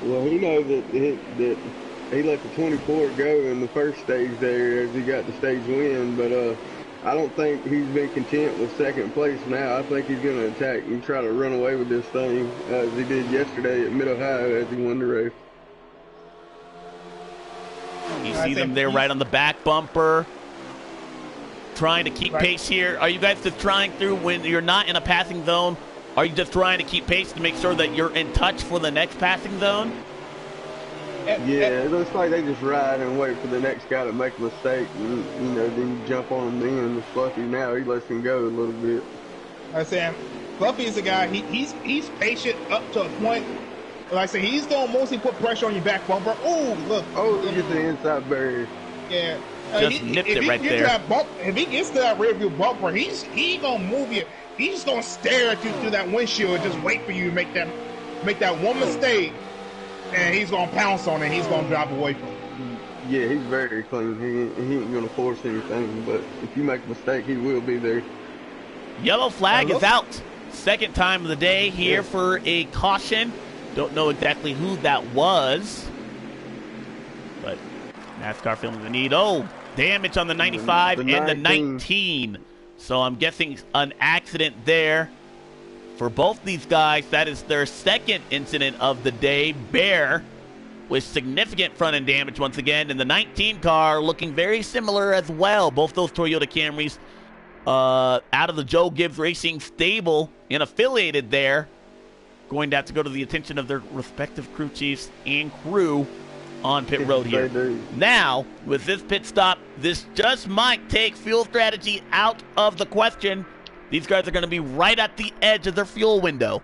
Well, he knows that he let the 24 go in the first stage there as he got the stage win, but I don't think he's been content with second place now. I think he's going to attack and try to run away with this thing as he did yesterday at Mid-Ohio as he won the race. You see them there right on the back bumper, trying to keep pace here. Are you guys just trying through when you're not in a passing zone? Are you just trying to keep pace to make sure that you're in touch for the next passing zone? Yeah, it looks like they just ride and wait for the next guy to make a mistake, and then you jump on him. Then Fluffy now he lets him go a little bit. I said, Fluffy is a guy. He's patient up to a point. Like I said, he's gonna mostly put pressure on your back bumper. Oh, look! Oh, he gets the inside barrier. Yeah, just nipped it right there. If he gets to that rear view bumper, he gonna move you. He's just gonna stare at you through that windshield and just wait for you to make that one mistake. And he's going to pounce on it. He's going to drive away from it. Yeah, he's very clean. He ain't going to force anything. But if you make a mistake, he will be there. Yellow flag is out. Second time of the day here for a caution. Don't know exactly who that was. But NASCAR filming the need. Oh, damage on the 95 and the 19. So I'm guessing an accident there. For both these guys, that is their second incident of the day. Bear with significant front end damage once again. And the 19 car looking very similar as well. Both those Toyota Camrys out of the Joe Gibbs Racing stable and affiliated there. Going to have to go to the attention of their respective crew chiefs and crew on pit road here. Now, with this pit stop, this just might take fuel strategy out of the question. These guys are going to be right at the edge of their fuel window.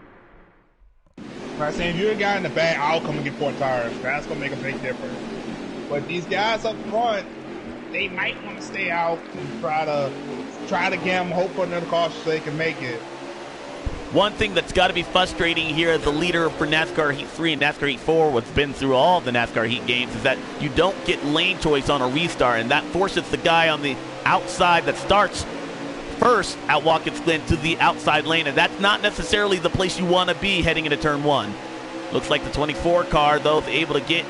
I'm saying if you're a guy in the back, I'll come and get 4 tires. That's going to make a big difference. But these guys up front, they might want to stay out and try to gamble, hope for another caution so they can make it. One thing that's got to be frustrating here as the leader for NASCAR Heat 3 and NASCAR Heat 4, what's been through all of the NASCAR Heat games, is that you don't get lane choice on a restart, and that forces the guy on the outside that starts first at Watkins Glen to the outside lane, and that's not necessarily the place you want to be heading into turn 1. Looks like the 24 car, though, is able to get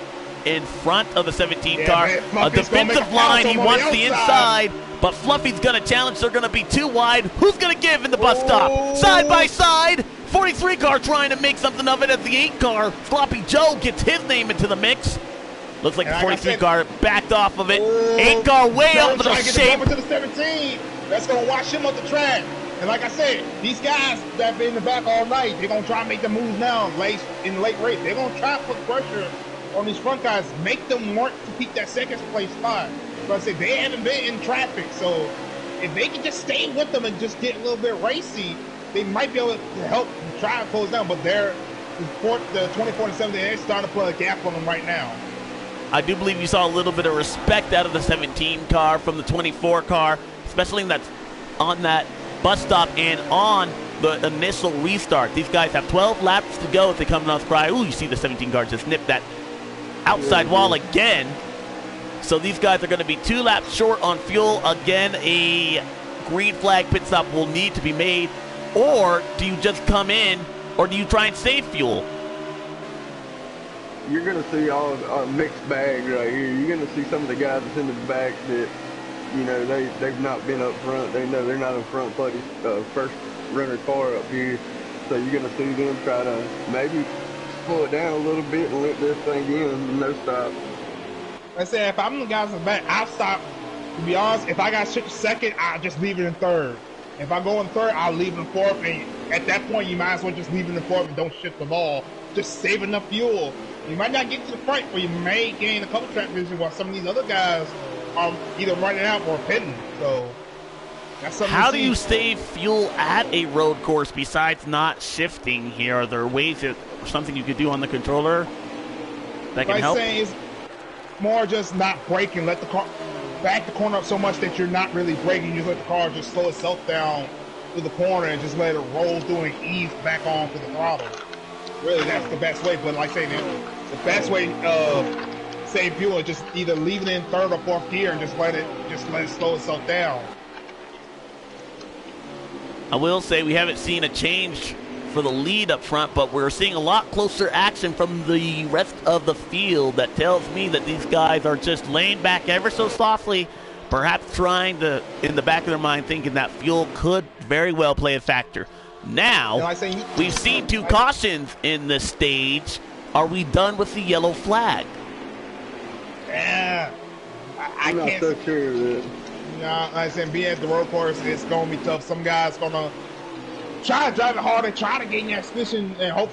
in front of the 17 car. A defensive line, he wants the inside, but Fluffy's going to challenge. They're going to be too wide. Who's going to give in the bus stop? Side by side, 43 car trying to make something of it as the 8 car, Sloppy Joe, gets his name into the mix. Looks like the 43 car backed off of it. 8 car way up to the shape. To the 17. That's going to wash him up the track. And like I said, these guys that have been in the back all night, they're going to try to make the moves now in the late race. They're going to try to put pressure on these front guys, make them work to keep that second place spot. But I say they haven't been in traffic, so if they can just stay with them and just get a little bit racy, they might be able to help try and close down. But the 24 and 17, they're starting to put a gap on them right now. I do believe you saw a little bit of respect out of the 17 car from the 24 car, especially that's on that bus stop and on the initial restart. These guys have 12 laps to go if they come off cry. Ooh, you see the 17 car just nip that outside wall again. So these guys are going to be 2 laps short on fuel. Again, a green flag pit stop will need to be made. Or do you just come in, or do you try and save fuel? You're going to see all a mixed bag right here. You're going to see some of the guys that's in the back that, they've not been up front. They know they're not in front buddy, first runner car up here. So you're going to see them try to maybe slow it down a little bit and let this thing in, no stop. I say if I'm the guys in the back, I'll stop. To be honest, if I got shipped second, I'll just leave it in third. If I go in third, I'll leave it in fourth. And at that point, you might as well just leave it in fourth and don't shift the ball. Just save enough fuel. You might not get to the front, but you may gain a couple track positions while some of these other guys are either running out or pitting. So that's something. How do you save fuel at a road course besides not shifting here? Are there ways or something you could do on the controller that can help? Saying is more just not braking. Let the car back the corner up so much that you're not really braking. You let the car just slow itself down to the corner and just let it roll through and ease back on to the throttle. Really, that's the best way. But like I say, the best way of save fuel, or just either leave it in third or fourth gear and just let it slow itself down. I will say we haven't seen a change for the lead up front, but we're seeing a lot closer action from the rest of the field. That tells me that these guys are just laying back ever so softly, perhaps trying to, in the back of their mind, thinking that fuel could very well play a factor. Now, we've seen 2 cautions in this stage. Are we done with the yellow flag? Yeah, I'm not so sure of that. Like I said, being at the road course, it's going to be tough. Some guys going to try to drive it hard and try to gain that position and hope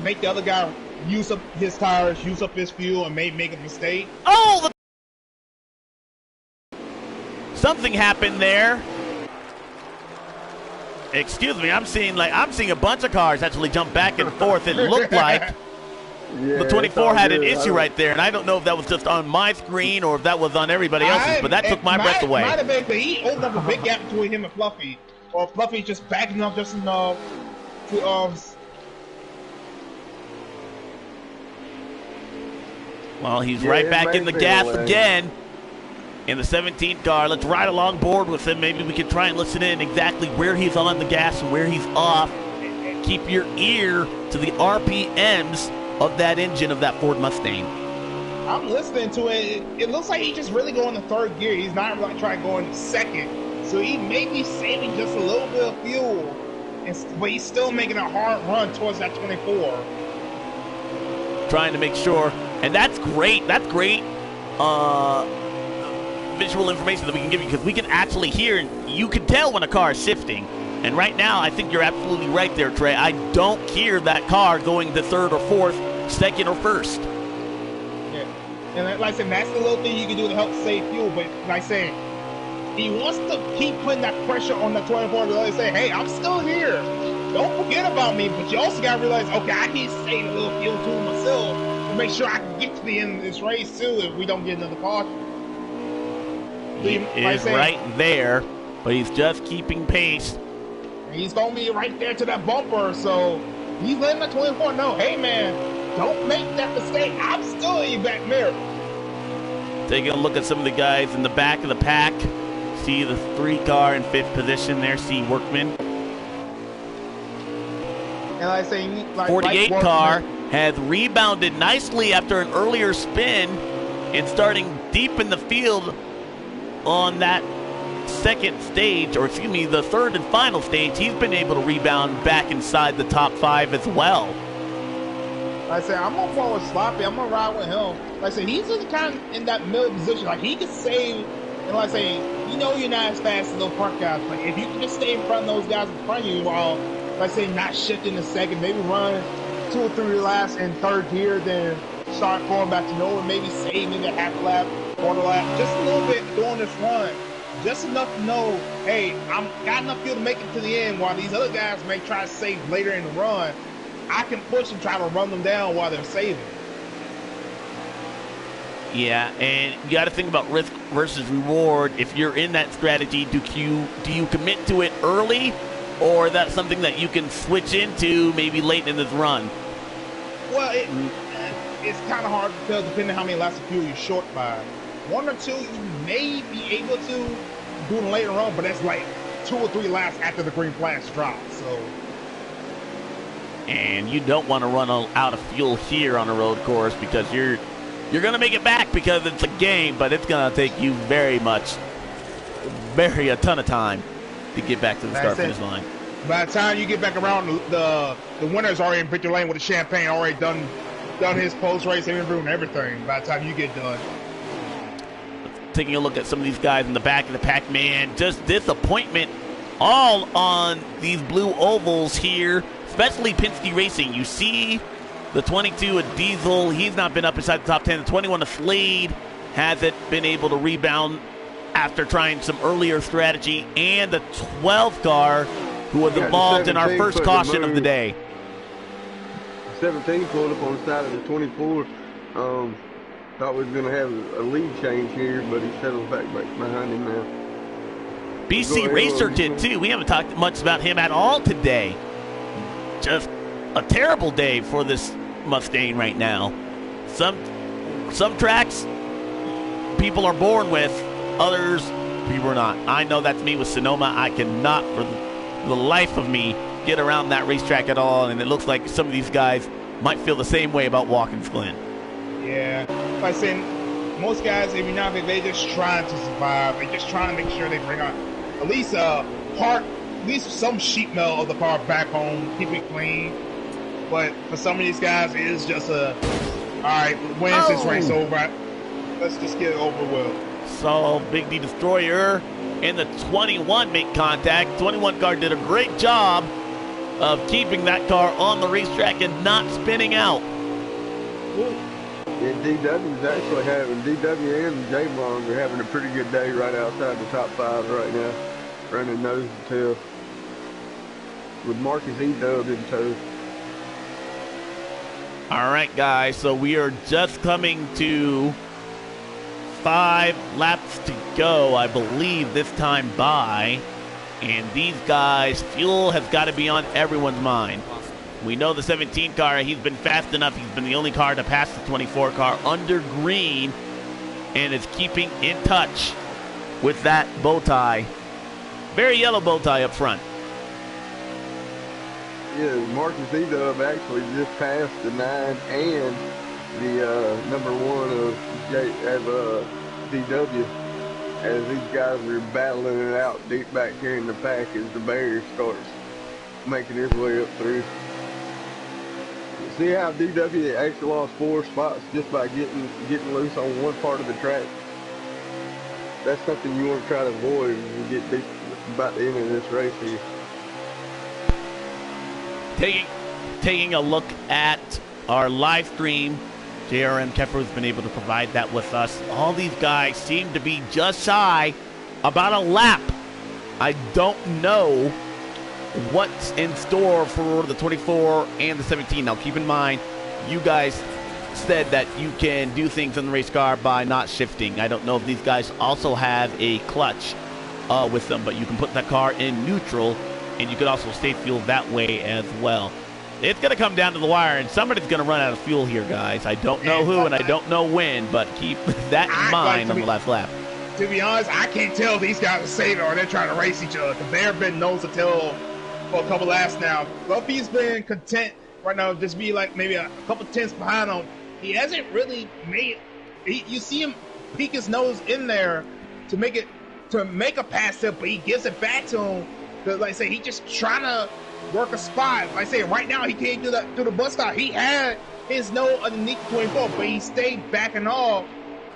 make the other guy use up his tires, use up his fuel, and make a mistake. Oh, something happened there. Excuse me, I'm seeing a bunch of cars actually jump back and forth. It looked like the 24 had an issue right there, and I don't know if that was just on my screen or if that was on everybody else's, but that took my breath away. Might have been, but he opened up a big gap between him and Fluffy, or Fluffy just backing up just enough to well, he's right back in the gas again in the 17th car. Let's ride along board with him. Maybe we can try and listen in exactly where he's on the gas and where he's off. Keep your ear to the RPMs of that engine of that Ford Mustang. I'm listening to it. It looks like he's just really going to third gear. He's not really trying to go into second. So he may be saving just a little bit of fuel, but he's still making a hard run towards that 24. Trying to make sure, and that's great. That's great visual information that we can give you, because we can actually hear, and you can tell when a car is shifting. And right now, I think you're absolutely right there, Trey. I don't hear that car going to third or fourth, second or first. Yeah, and like I said, that's the little thing you can do to help save fuel. But like I said, he wants to keep putting that pressure on the 24 to really say, hey, I'm still here. Don't forget about me. But you also got to realize, okay, I need to save a little fuel too myself to make sure I can get to the end of this race too if we don't get another caution. He is right there, but he's just keeping pace. He's going to be right there to that bumper, so he's letting the 24 know, hey, man, don't make that mistake. I'm still in your back mirror. Taking a look at some of the guys in the back of the pack. See the 3 car in 5th position there, see Workman. And like I say, 48 car has rebounded nicely after an earlier spin and starting deep in the field on that second stage, or excuse me, the third and final stage. He's been able to rebound back inside the top 5 as well. Like I said, I'm gonna follow Sloppy. I'm gonna ride with him. Like I said, he's just kind of in that middle position. Like he can save, and like I say, you know, you're not as fast as those front guys, but if you can just stay in front of those guys in front of you while, like I say, not shifting a second, maybe run 2 or 3 laps in third gear, then start going back to nowhere, maybe save maybe a half lap, quarter lap, just a little bit during this run. Just enough to know, hey, I'm got enough fuel to make it to the end while these other guys may try to save later in the run. I can push and try to run them down while they're saving. Yeah, and you got to think about risk versus reward. If you're in that strategy, do you commit to it early, or that's something that you can switch into maybe late in this run? Well, it's kind of hard to tell depending on how many laps of fuel you're short by. 1 or 2 you may be able to do in later on, but that's like 2 or 3 laps after the green flags drop. So, and you don't want to run out of fuel here on a road course, because you're going to make it back because it's a game, but it's going to take you a ton of time to get back to the start finish line. By the time you get back around, the winner's already in victory lane with the champagne, already done his post race interview and everything. By the time you get done. Taking a look at some of these guys in the back of the pack, man, just disappointment all on these blue ovals here, especially Penske Racing. You see the 22 at Diesel, he's not been up inside the top 10. The 21 of Slade hasn't been able to rebound after trying some earlier strategy, and the 12 car who was involved in our first caution of the day. 17 pulled up on the side of the 24. Thought we was going to have a lead change here, but he settled back behind him now. BC Racer did too. We haven't talked much about him at all today. Just a terrible day for this Mustang right now. Some tracks people are born with, others people are not. I know that's me with Sonoma. I cannot for the life of me get around that racetrack at all, and it looks like some of these guys might feel the same way about Watkins Glen. Yeah, like saying most guys, if you're not, they're just trying to survive. They're just trying to make sure they bring on at least some sheet metal of the car back home, keep it clean. But for some of these guys, it is just all right, when's this race over? Let's just get it over with. So Big D Destroyer and the 21 make contact. 21 car did a great job of keeping that car on the racetrack and not spinning out. Yeah, DW's actually DW and J-Bond are having a pretty good day right outside the top 5 right now, running nose to tail with Marcus E-Dub in tow. All right, guys, so we are just coming to 5 laps to go, I believe, this time by. And these guys, fuel has got to be on everyone's mind. We know the 17 car, he's been fast enough. He's been the only car to pass the 24 car under green and is keeping in touch with that bow tie. Very yellow bow tie up front. Yeah, Marcus E-Dub actually just passed the 9 and the number 1 of DW, as these guys are battling it out deep back here in the pack as the barrier starts making his way up through. See how DW actually lost 4 spots just by getting loose on one part of the track? That's something you want to try to avoid when you get deep about the end of this race here. Taking a look at our live stream, JRM Keffer has been able to provide that with us. All these guys seem to be just shy about a lap. I don't know what's in store for the 24 and the 17. Now, keep in mind, you guys said that you can do things in the race car by not shifting. I don't know if these guys also have a clutch with them, but you can put that car in neutral, and you could also save fuel that way as well. It's going to come down to the wire, and somebody's going to run out of fuel here, guys. I don't know who, and I don't know when, but keep that in mind on the last lap. To be honest, I can't tell if these guys are saving or they're trying to race each other, because they've been nose to tail for a couple laps now. Fluffy's been content right now, just be like maybe a couple tenths behind him. He hasn't really made you see him peek his nose in there to make a pass tip, but he gives it back to him. Because, like I say, he just trying to work a spot. Like I say, right now he can't do that through the bus stop. He had his nose underneath the 24, but he stayed backing off.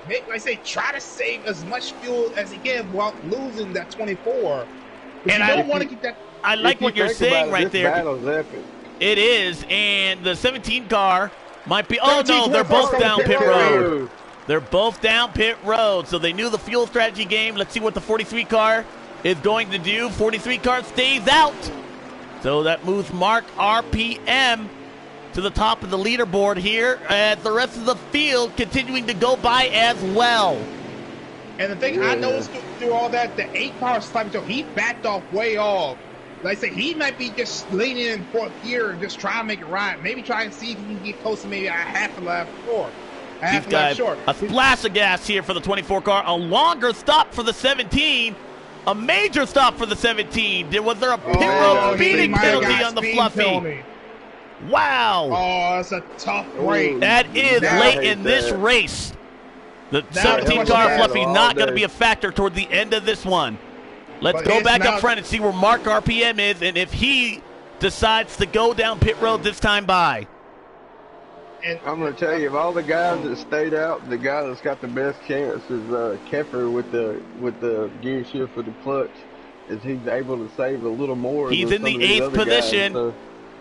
Like I say, try to save as much fuel as he can while losing that 24. And I don't want to keep that. I like what you're saying right there. Battle's epic. It is, and the 17 car might be. Oh no, they're both down pit road. They're both down pit road. So they knew the fuel strategy game. Let's see what the 43 car is going to do. 43 car stays out. So that moves Mark RPM to the top of the leaderboard here, as the rest of the field continuing to go by as well. And the thing I noticed through all that, the 8 car slightly, so he backed off way off. Like I said, he might be just leaning in fourth gear and just try to make it right. Maybe try and see if he can get close to maybe a half a lap short. He's got a splash of gas here for the 24 car. A longer stop for the 17. A major stop for the 17. Was there a pit road speeding penalty on the Fluffy? Penalty. Wow. Oh, that's a tough break. That is late in this race. The 17 car Fluffy not going to be a factor toward the end of this one. Let's go back up front and see where Mark RPM is, and if he decides to go down pit road this time by. And I'm going to tell you, of all the guys that stayed out, the guy that's got the best chance is Keffer with the gear shift with the clutch, as he's able to save a little more. He's in the 8th position. Guys, so.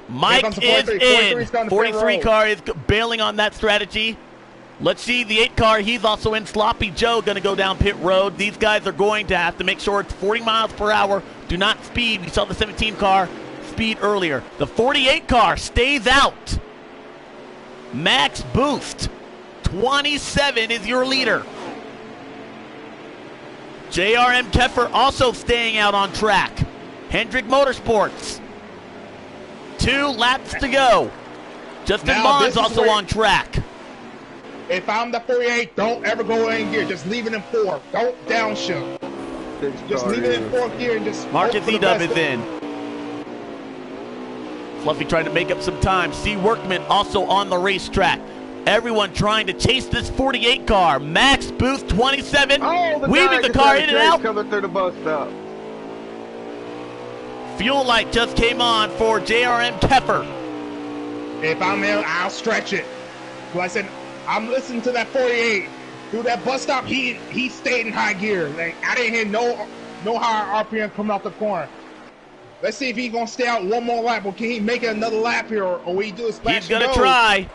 Mike is in. 43 car is bailing on that strategy. Let's see the 8 car. He's also in. Sloppy Joe going to go down pit road. These guys are going to have to make sure it's 40 miles per hour. Do not speed. We saw the 17 car speed earlier. The 48 car stays out. Max Boost, 27 is your leader. JRM Keffer also staying out on track. Hendrick Motorsports, 2 laps to go. Justin Bond's also on track. If I'm the 48, don't ever go in gear. Just leave it in 4. Don't downshift. Just leave it in 4th gear and just Marcus hope for the E-Dub best. is in. Fluffy trying to make up some time. C. Workman also on the racetrack. Everyone trying to chase this 48 car. Max Booth 27, weaving the car in and out. Coming through the bus stop. Fuel light just came on for JRM Keffer. If I'm in, I'll stretch it. Like I said, I'm listening to that 48. Through that bus stop, he stayed in high gear. Like, I didn't hear no higher RPM coming off the corner. Let's see if he's going to stay out one more lap, or can he make it another lap here, or will he do a splash? He's going to try.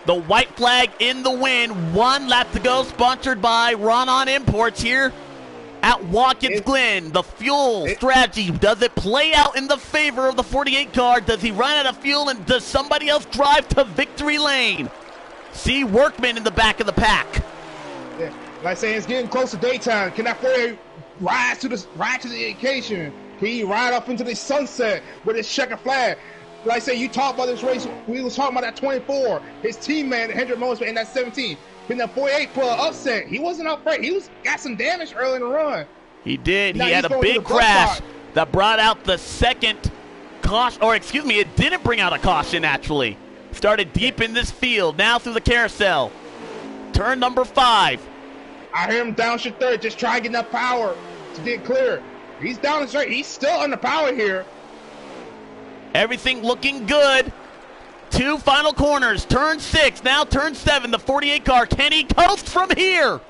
The white flag in the win. 1 lap to go, sponsored by Ron-On Imports here at Watkins Glen. The fuel strategy, does it play out in the favor of the 48 car? Does he run out of fuel, and does somebody else drive to victory lane? See Workman in the back of the pack. Yeah. Like I say, it's getting close to daytime. Can that 48 ride to the occasion? Can he ride up into the sunset with his checkered flag? Like I say, you talked about this race. We was talking about that 24. His teammate, Hendrick Moses, in that 17. Can that 48 pull an upset? He wasn't afraid. He got some damage early in the run. He did. Now he had a big crash that brought out the second caution. Or excuse me, it didn't bring out a caution, actually. Started deep in this field. Now through the carousel. Turn number 5. I hear him downshift third. Just try to get enough power to get clear. He's down the straight. He's still under power here. Everything looking good. 2 final corners. Turn 6. Now turn 7. The 48 car. Can he coast from here?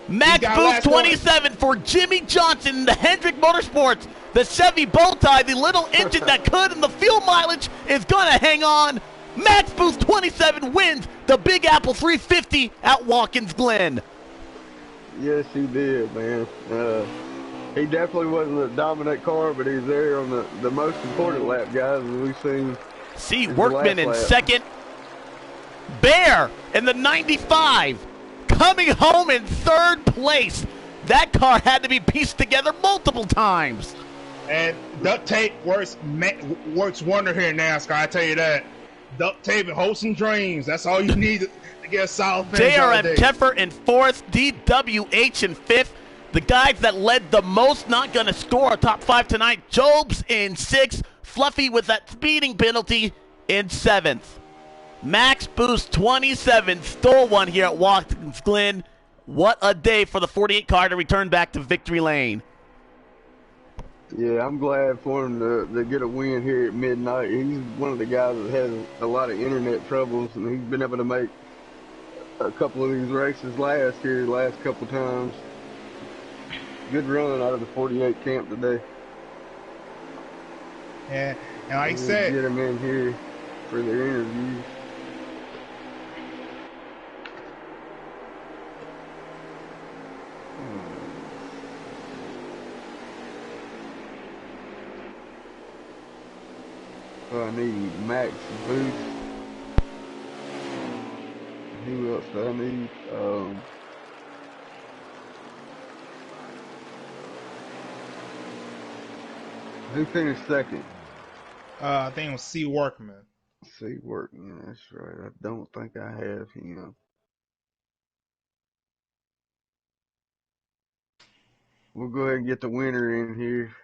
Max Booth 27 for Jimmy Johnson, the Hendrick Motorsports. The Chevy Bowtie, the little engine that could, and the fuel mileage is going to hang on. Max Booth 27 wins the Big Apple 350 at Watkins Glen. Yes, he did, man. He definitely wasn't a dominant car, but he's there on the most important lap, guys, as we've seen. See Workman in second. Bear in the 95 coming home in 3rd place. That car had to be pieced together multiple times. And duct tape works wonder here in NASCAR, I tell you that. Duct tape and hopes and dreams. That's all you need to get a solid finish. JRM Keffer in 4th, DWH in 5th. The guys that led the most not going to score a top 5 tonight. Jobs in 6th. Fluffy with that speeding penalty in 7th. Max Boost 27 stole one here at Watkins Glen. What a day for the 48 car to return back to victory lane. Yeah, I'm glad for him to get a win here at midnight. He's one of the guys that has a lot of internet troubles, and he's been able to make a couple of these races last couple times. Good run out of the 48 camp today. Yeah, and like I said, get them in here for their interviews. I need Max Booth. Who else do I need? Who finished second? I think it was C. Workman. C. Workman, that's right. I don't think I have him. We'll go ahead and get the winner in here.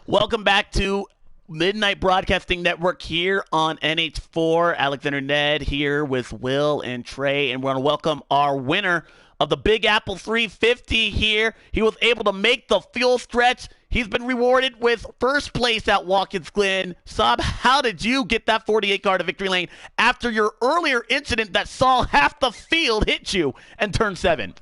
Welcome back to Midnight Broadcasting Network here on NH4. Alexander Ned here with Will and Trey, and we're going to welcome our winner of the Big Apple 350 here. He was able to make the fuel stretch. He's been rewarded with 1st place at Watkins Glen. Saab, how did you get that 48 car to victory lane after your earlier incident that saw half the field hit you and turn 7?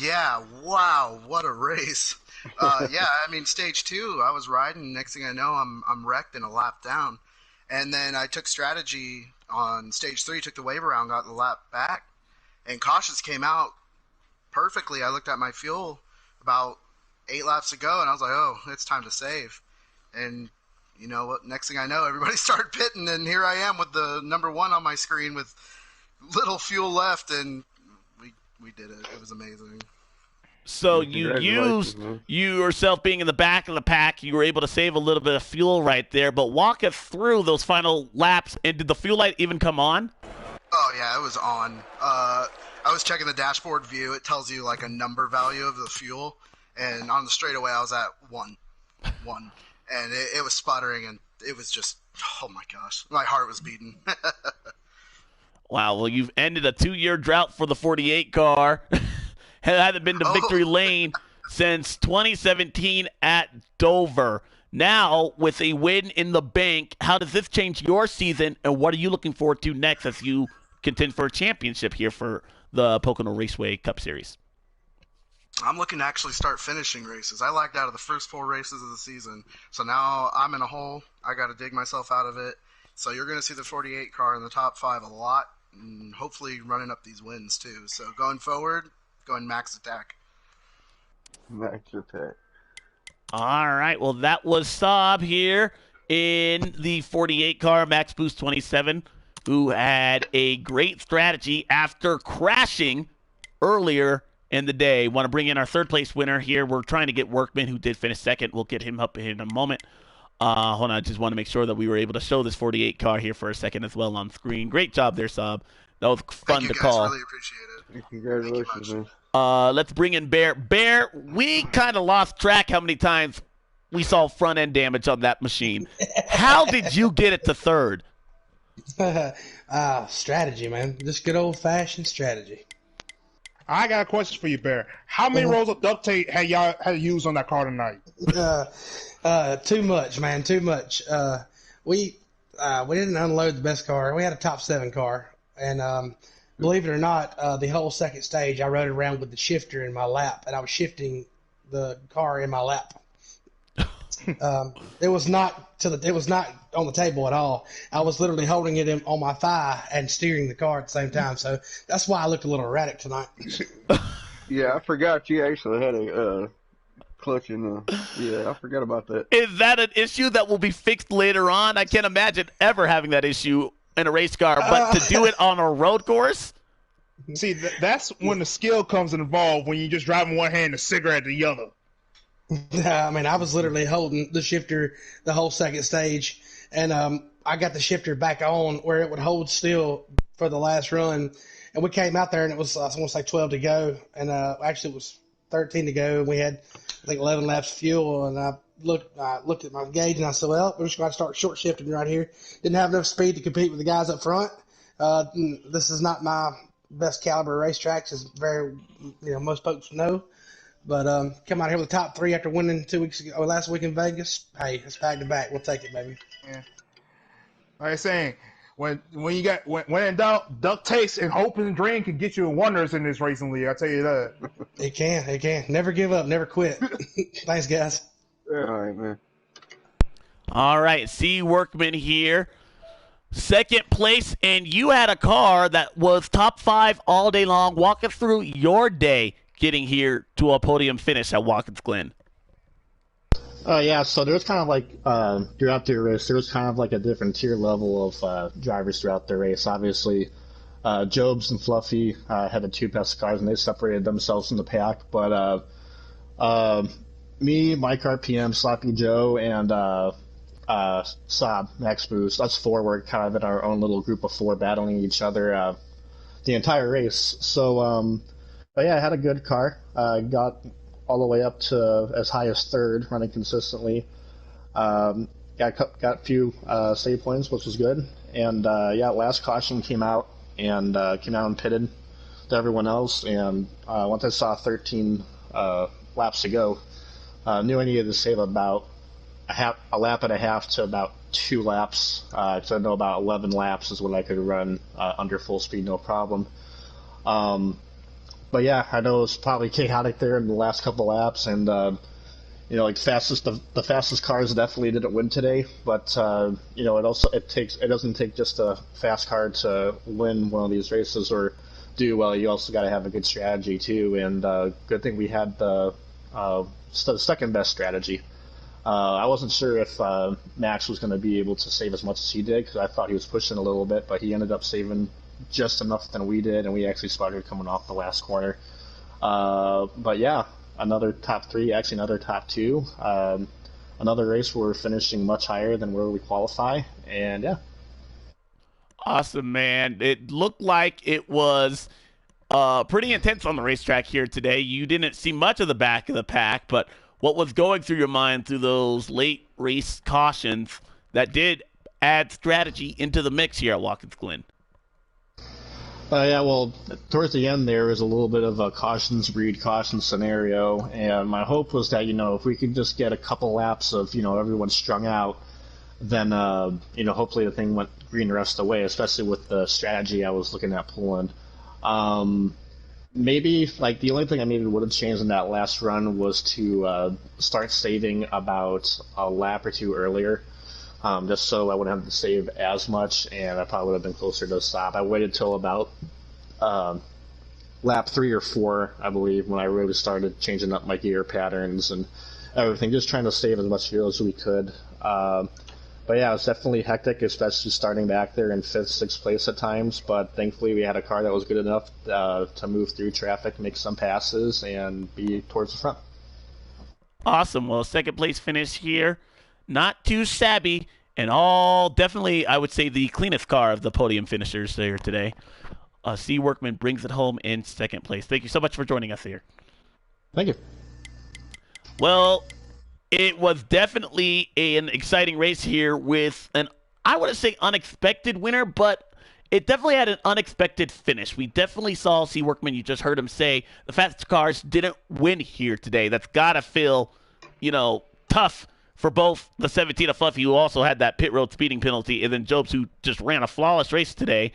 Yeah, wow, what a race. Yeah, I mean, stage 2, I was riding. Next thing I know, I'm wrecked and a lap down. And then I took strategy on stage 3, took the wave around, got the lap back. And cautions came out perfectly. I looked at my fuel about 8 laps ago, and I was like, oh, it's time to save. And you know what? Next thing I know, everybody started pitting, and here I am with the number 1 on my screen with little fuel left, and we did it. It was amazing. So you used you yourself being in the back of the pack, you were able to save a little bit of fuel right there, but walk us through those final laps, and did the fuel light even come on? Oh, yeah, it was on. I was checking the dashboard view. It tells you, like, a number value of the fuel, and on the straightaway, I was at 1. And it was sputtering, and it was just, oh, my gosh. My heart was beating. Wow, well, you've ended a 2-year drought for the 48 car. Hadn't been to victory lane since 2017 at Dover. Now, with a win in the bank, how does this change your season, and what are you looking forward to next as you contend for a championship here for the Pocono Raceway Cup Series? I'm looking to actually start finishing races. I lagged out of the first 4 races of the season, so now I'm in a hole. I got to dig myself out of it. So you're going to see the 48 car in the top 5 a lot, and hopefully running up these wins too. So going forward, going max attack. Max attack. All right, well, that was Saab here in the 48 car, Max Boost 27, who had a great strategy after crashing earlier in the day. Want to bring in our third place winner here. We're trying to get Workman, who did finish second. We'll get him up in a moment. Hold on, I just want to make sure that we were able to show this 48 car here for a second as well on screen. Great job there, Saab. That was fun to call. Really appreciate it. Congratulations, man. Let's bring in Bear. Bear, we kind of lost track how many times we saw front end damage on that machine. How did you get it to third? Strategy, man. Just good old fashioned strategy. I got a question for you, Bear. How many rolls of duct tape had y'all had used on that car tonight? Too much, man. Too much. We didn't unload the best car. We had a top 7 car, and believe it or not, the whole second stage I rode around with the shifter in my lap, and I was shifting the car in my lap. It was not on the table at all. I was literally holding it on my thigh and steering the car at the same time. So that's why I looked a little erratic tonight. Yeah, I forgot you actually had a clutch in the. Yeah, I forgot about that. Is that an issue that will be fixed later on? I can't imagine ever having that issue in a race car, but to do it on a road course? See, that's when the skill comes involved, when you just driving one hand, a cigarette the other. I mean, I was literally holding the shifter the whole second stage, and I got the shifter back on where it would hold still for the last run. And we came out there, and it was, I want to say 12 to go, and actually it was 13 to go, and we had, I think, 11 laps of fuel, and I looked at my gauge, and I said, well, we're just going to start short shifting right here. Didn't have enough speed to compete with the guys up front. This is not my best caliber racetracks, as very, most folks know. But come out here with the top 3 after winning 2 weeks ago, or last week in Vegas. Hey, it's back to back. We'll take it, baby. Yeah. Like I'm saying, when in doubt, duct tapes and hope and dream can get you wonders in this racing league. I tell you that. It can. Never give up. Never quit. Thanks, guys. All right, man. All right, C. Workman here. Second place, and you had a car that was top 5 all day long. Walk us through your day getting here to a podium finish at Watkins Glen. Yeah, so there was kind of like, throughout the race, there was kind of like a different tier level of drivers throughout the race. Obviously, Jobs and Fluffy had the 2 best cars, and they separated themselves from the pack. But me, Mike RPM, Sloppy Joe, and Saab, Max Boost, us 4 were kind of in our own little group of 4 battling each other the entire race. So, but yeah, I had a good car. Got all the way up to as high as 3rd, running consistently. Got a few save points, which was good. And last caution came out and pitted to everyone else. And once I saw 13 laps to go, knew I needed to save about a lap and a half to about 2 laps. So I know about 11 laps is when I could run under full speed, no problem. But yeah, I know it was probably chaotic there in the last couple of laps, and the fastest cars definitely didn't win today. But it doesn't take just a fast car to win one of these races or do well. You also got to have a good strategy too, and good thing we had the second best strategy. I wasn't sure if Max was going to be able to save as much as he did because I thought he was pushing a little bit, but he ended up saving just enough than we did, and we actually started coming off the last corner. But yeah, another top three, actually another top two. Another race where we're finishing much higher than where we qualify, and yeah. Awesome, man. It looked like it was pretty intense on the racetrack here today. You didn't see much of the back of the pack, but what was going through your mind through those late race cautions that did add strategy into the mix here at Watkins Glen? Yeah, well, towards the end there was a little bit of a caution scenario, and my hope was that, if we could just get a couple laps of, everyone strung out, then, hopefully the thing went green the rest of the way, especially with the strategy I was looking at pulling. Maybe, the only thing I maybe would have changed in that last run was to start saving about a lap or two earlier. Just so I wouldn't have to save as much, and I probably would have been closer to the stop. I waited till about lap 3 or 4, I believe, when I really started changing up my gear patterns and everything, just trying to save as much fuel as we could. But yeah, it was definitely hectic, especially starting back there in 5th, 6th place at times, but thankfully we had a car that was good enough to move through traffic, make some passes, and be towards the front. Awesome. Well, second place finish here. Not too shabby, and all definitely, I would say, the cleanest car of the podium finishers there today. C. Workman brings it home in second place. Thank you so much for joining us here. Thank you. Well, it was definitely an exciting race here with I wouldn't say unexpected winner, but it definitely had an unexpected finish. We definitely saw C. Workman, you just heard him say, the fastest cars didn't win here today. That's got to feel, tough for both the 17 of Fluffy, who also had that pit road speeding penalty, and then Jobs, who just ran a flawless race today,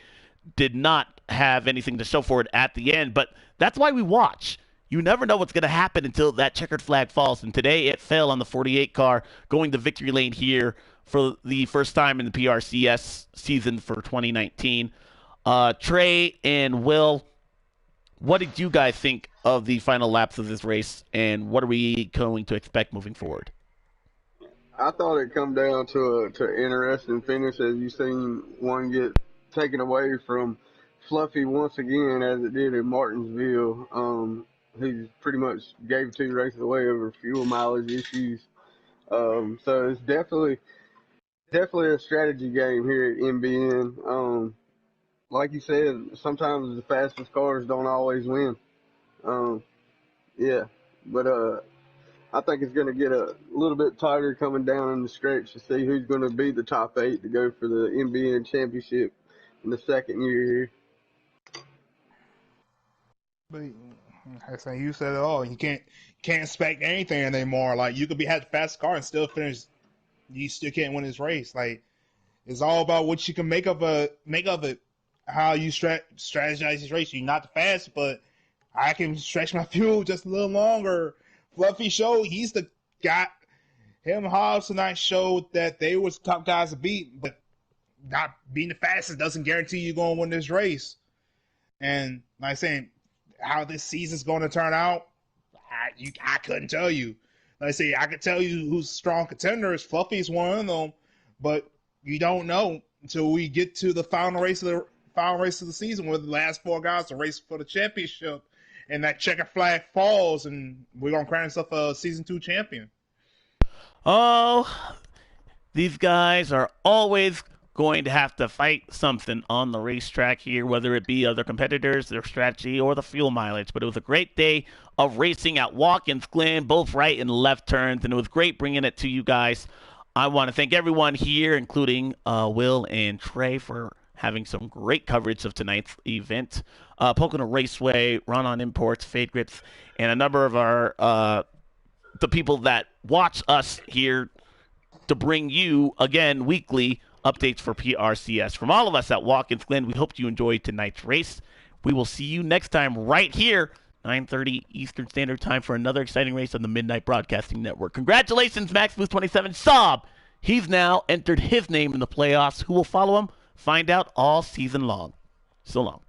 did not have anything to show for it at the end. But that's why we watch. You never know what's going to happen until that checkered flag falls. And today it fell on the 48 car, going to victory lane here for the first time in the PRCS season for 2019. Trey and Will, what did you guys think of the final laps of this race, and what are we going to expect moving forward? I thought it come down to an interesting finish, as you seen one get taken away from Fluffy once again, as it did in Martinsville. He pretty much gave 2 races away over fuel mileage issues. So it's definitely a strategy game here at MBN. Like you said, sometimes the fastest cars don't always win. But I think it's going to get a little bit tighter coming down in the stretch to see who's going to be the top 8 to go for the MBN championship in the second year here. But I say you said it all. You can't expect anything anymore. Like, you could have the fastest car and still finish. You still can't win this race. Like, it's all about what you can make of it. How you strategize this race. You're not the fastest, but I can stretch my fuel just a little longer. Fluffy showed he's the guy. Him and Hobbs tonight showed that they was top guys to beat, but not being the fastest doesn't guarantee you're going to win this race. And like I'm saying, how this season's going to turn out, I couldn't tell you. Like I say, I could tell you who's strong contenders. Fluffy's one of them, but you don't know until we get to the final race of the season, where the last 4 guys are racing for the championship. And that checkered flag falls, and we're going to crown ourselves a Season 2 champion. Oh, these guys are always going to have to fight something on the racetrack here, whether it be other competitors, their strategy, or the fuel mileage. But it was a great day of racing at Watkins Glen, both right and left turns, and it was great bringing it to you guys. I want to thank everyone here, including Will and Trey, for having some great coverage of tonight's event. Pocono Raceway, Run On Imports, Fade Grips, and a number of our the people that watch us here to bring you, again, weekly updates for PRCS. From all of us at Watkins Glen, we hope you enjoyed tonight's race. We will see you next time right here, 9:30 Eastern Standard Time, for another exciting race on the Midnight Broadcasting Network. Congratulations, Max Booth 27 Saab. He's now entered his name in the playoffs. Who will follow him? Find out all season long. So long.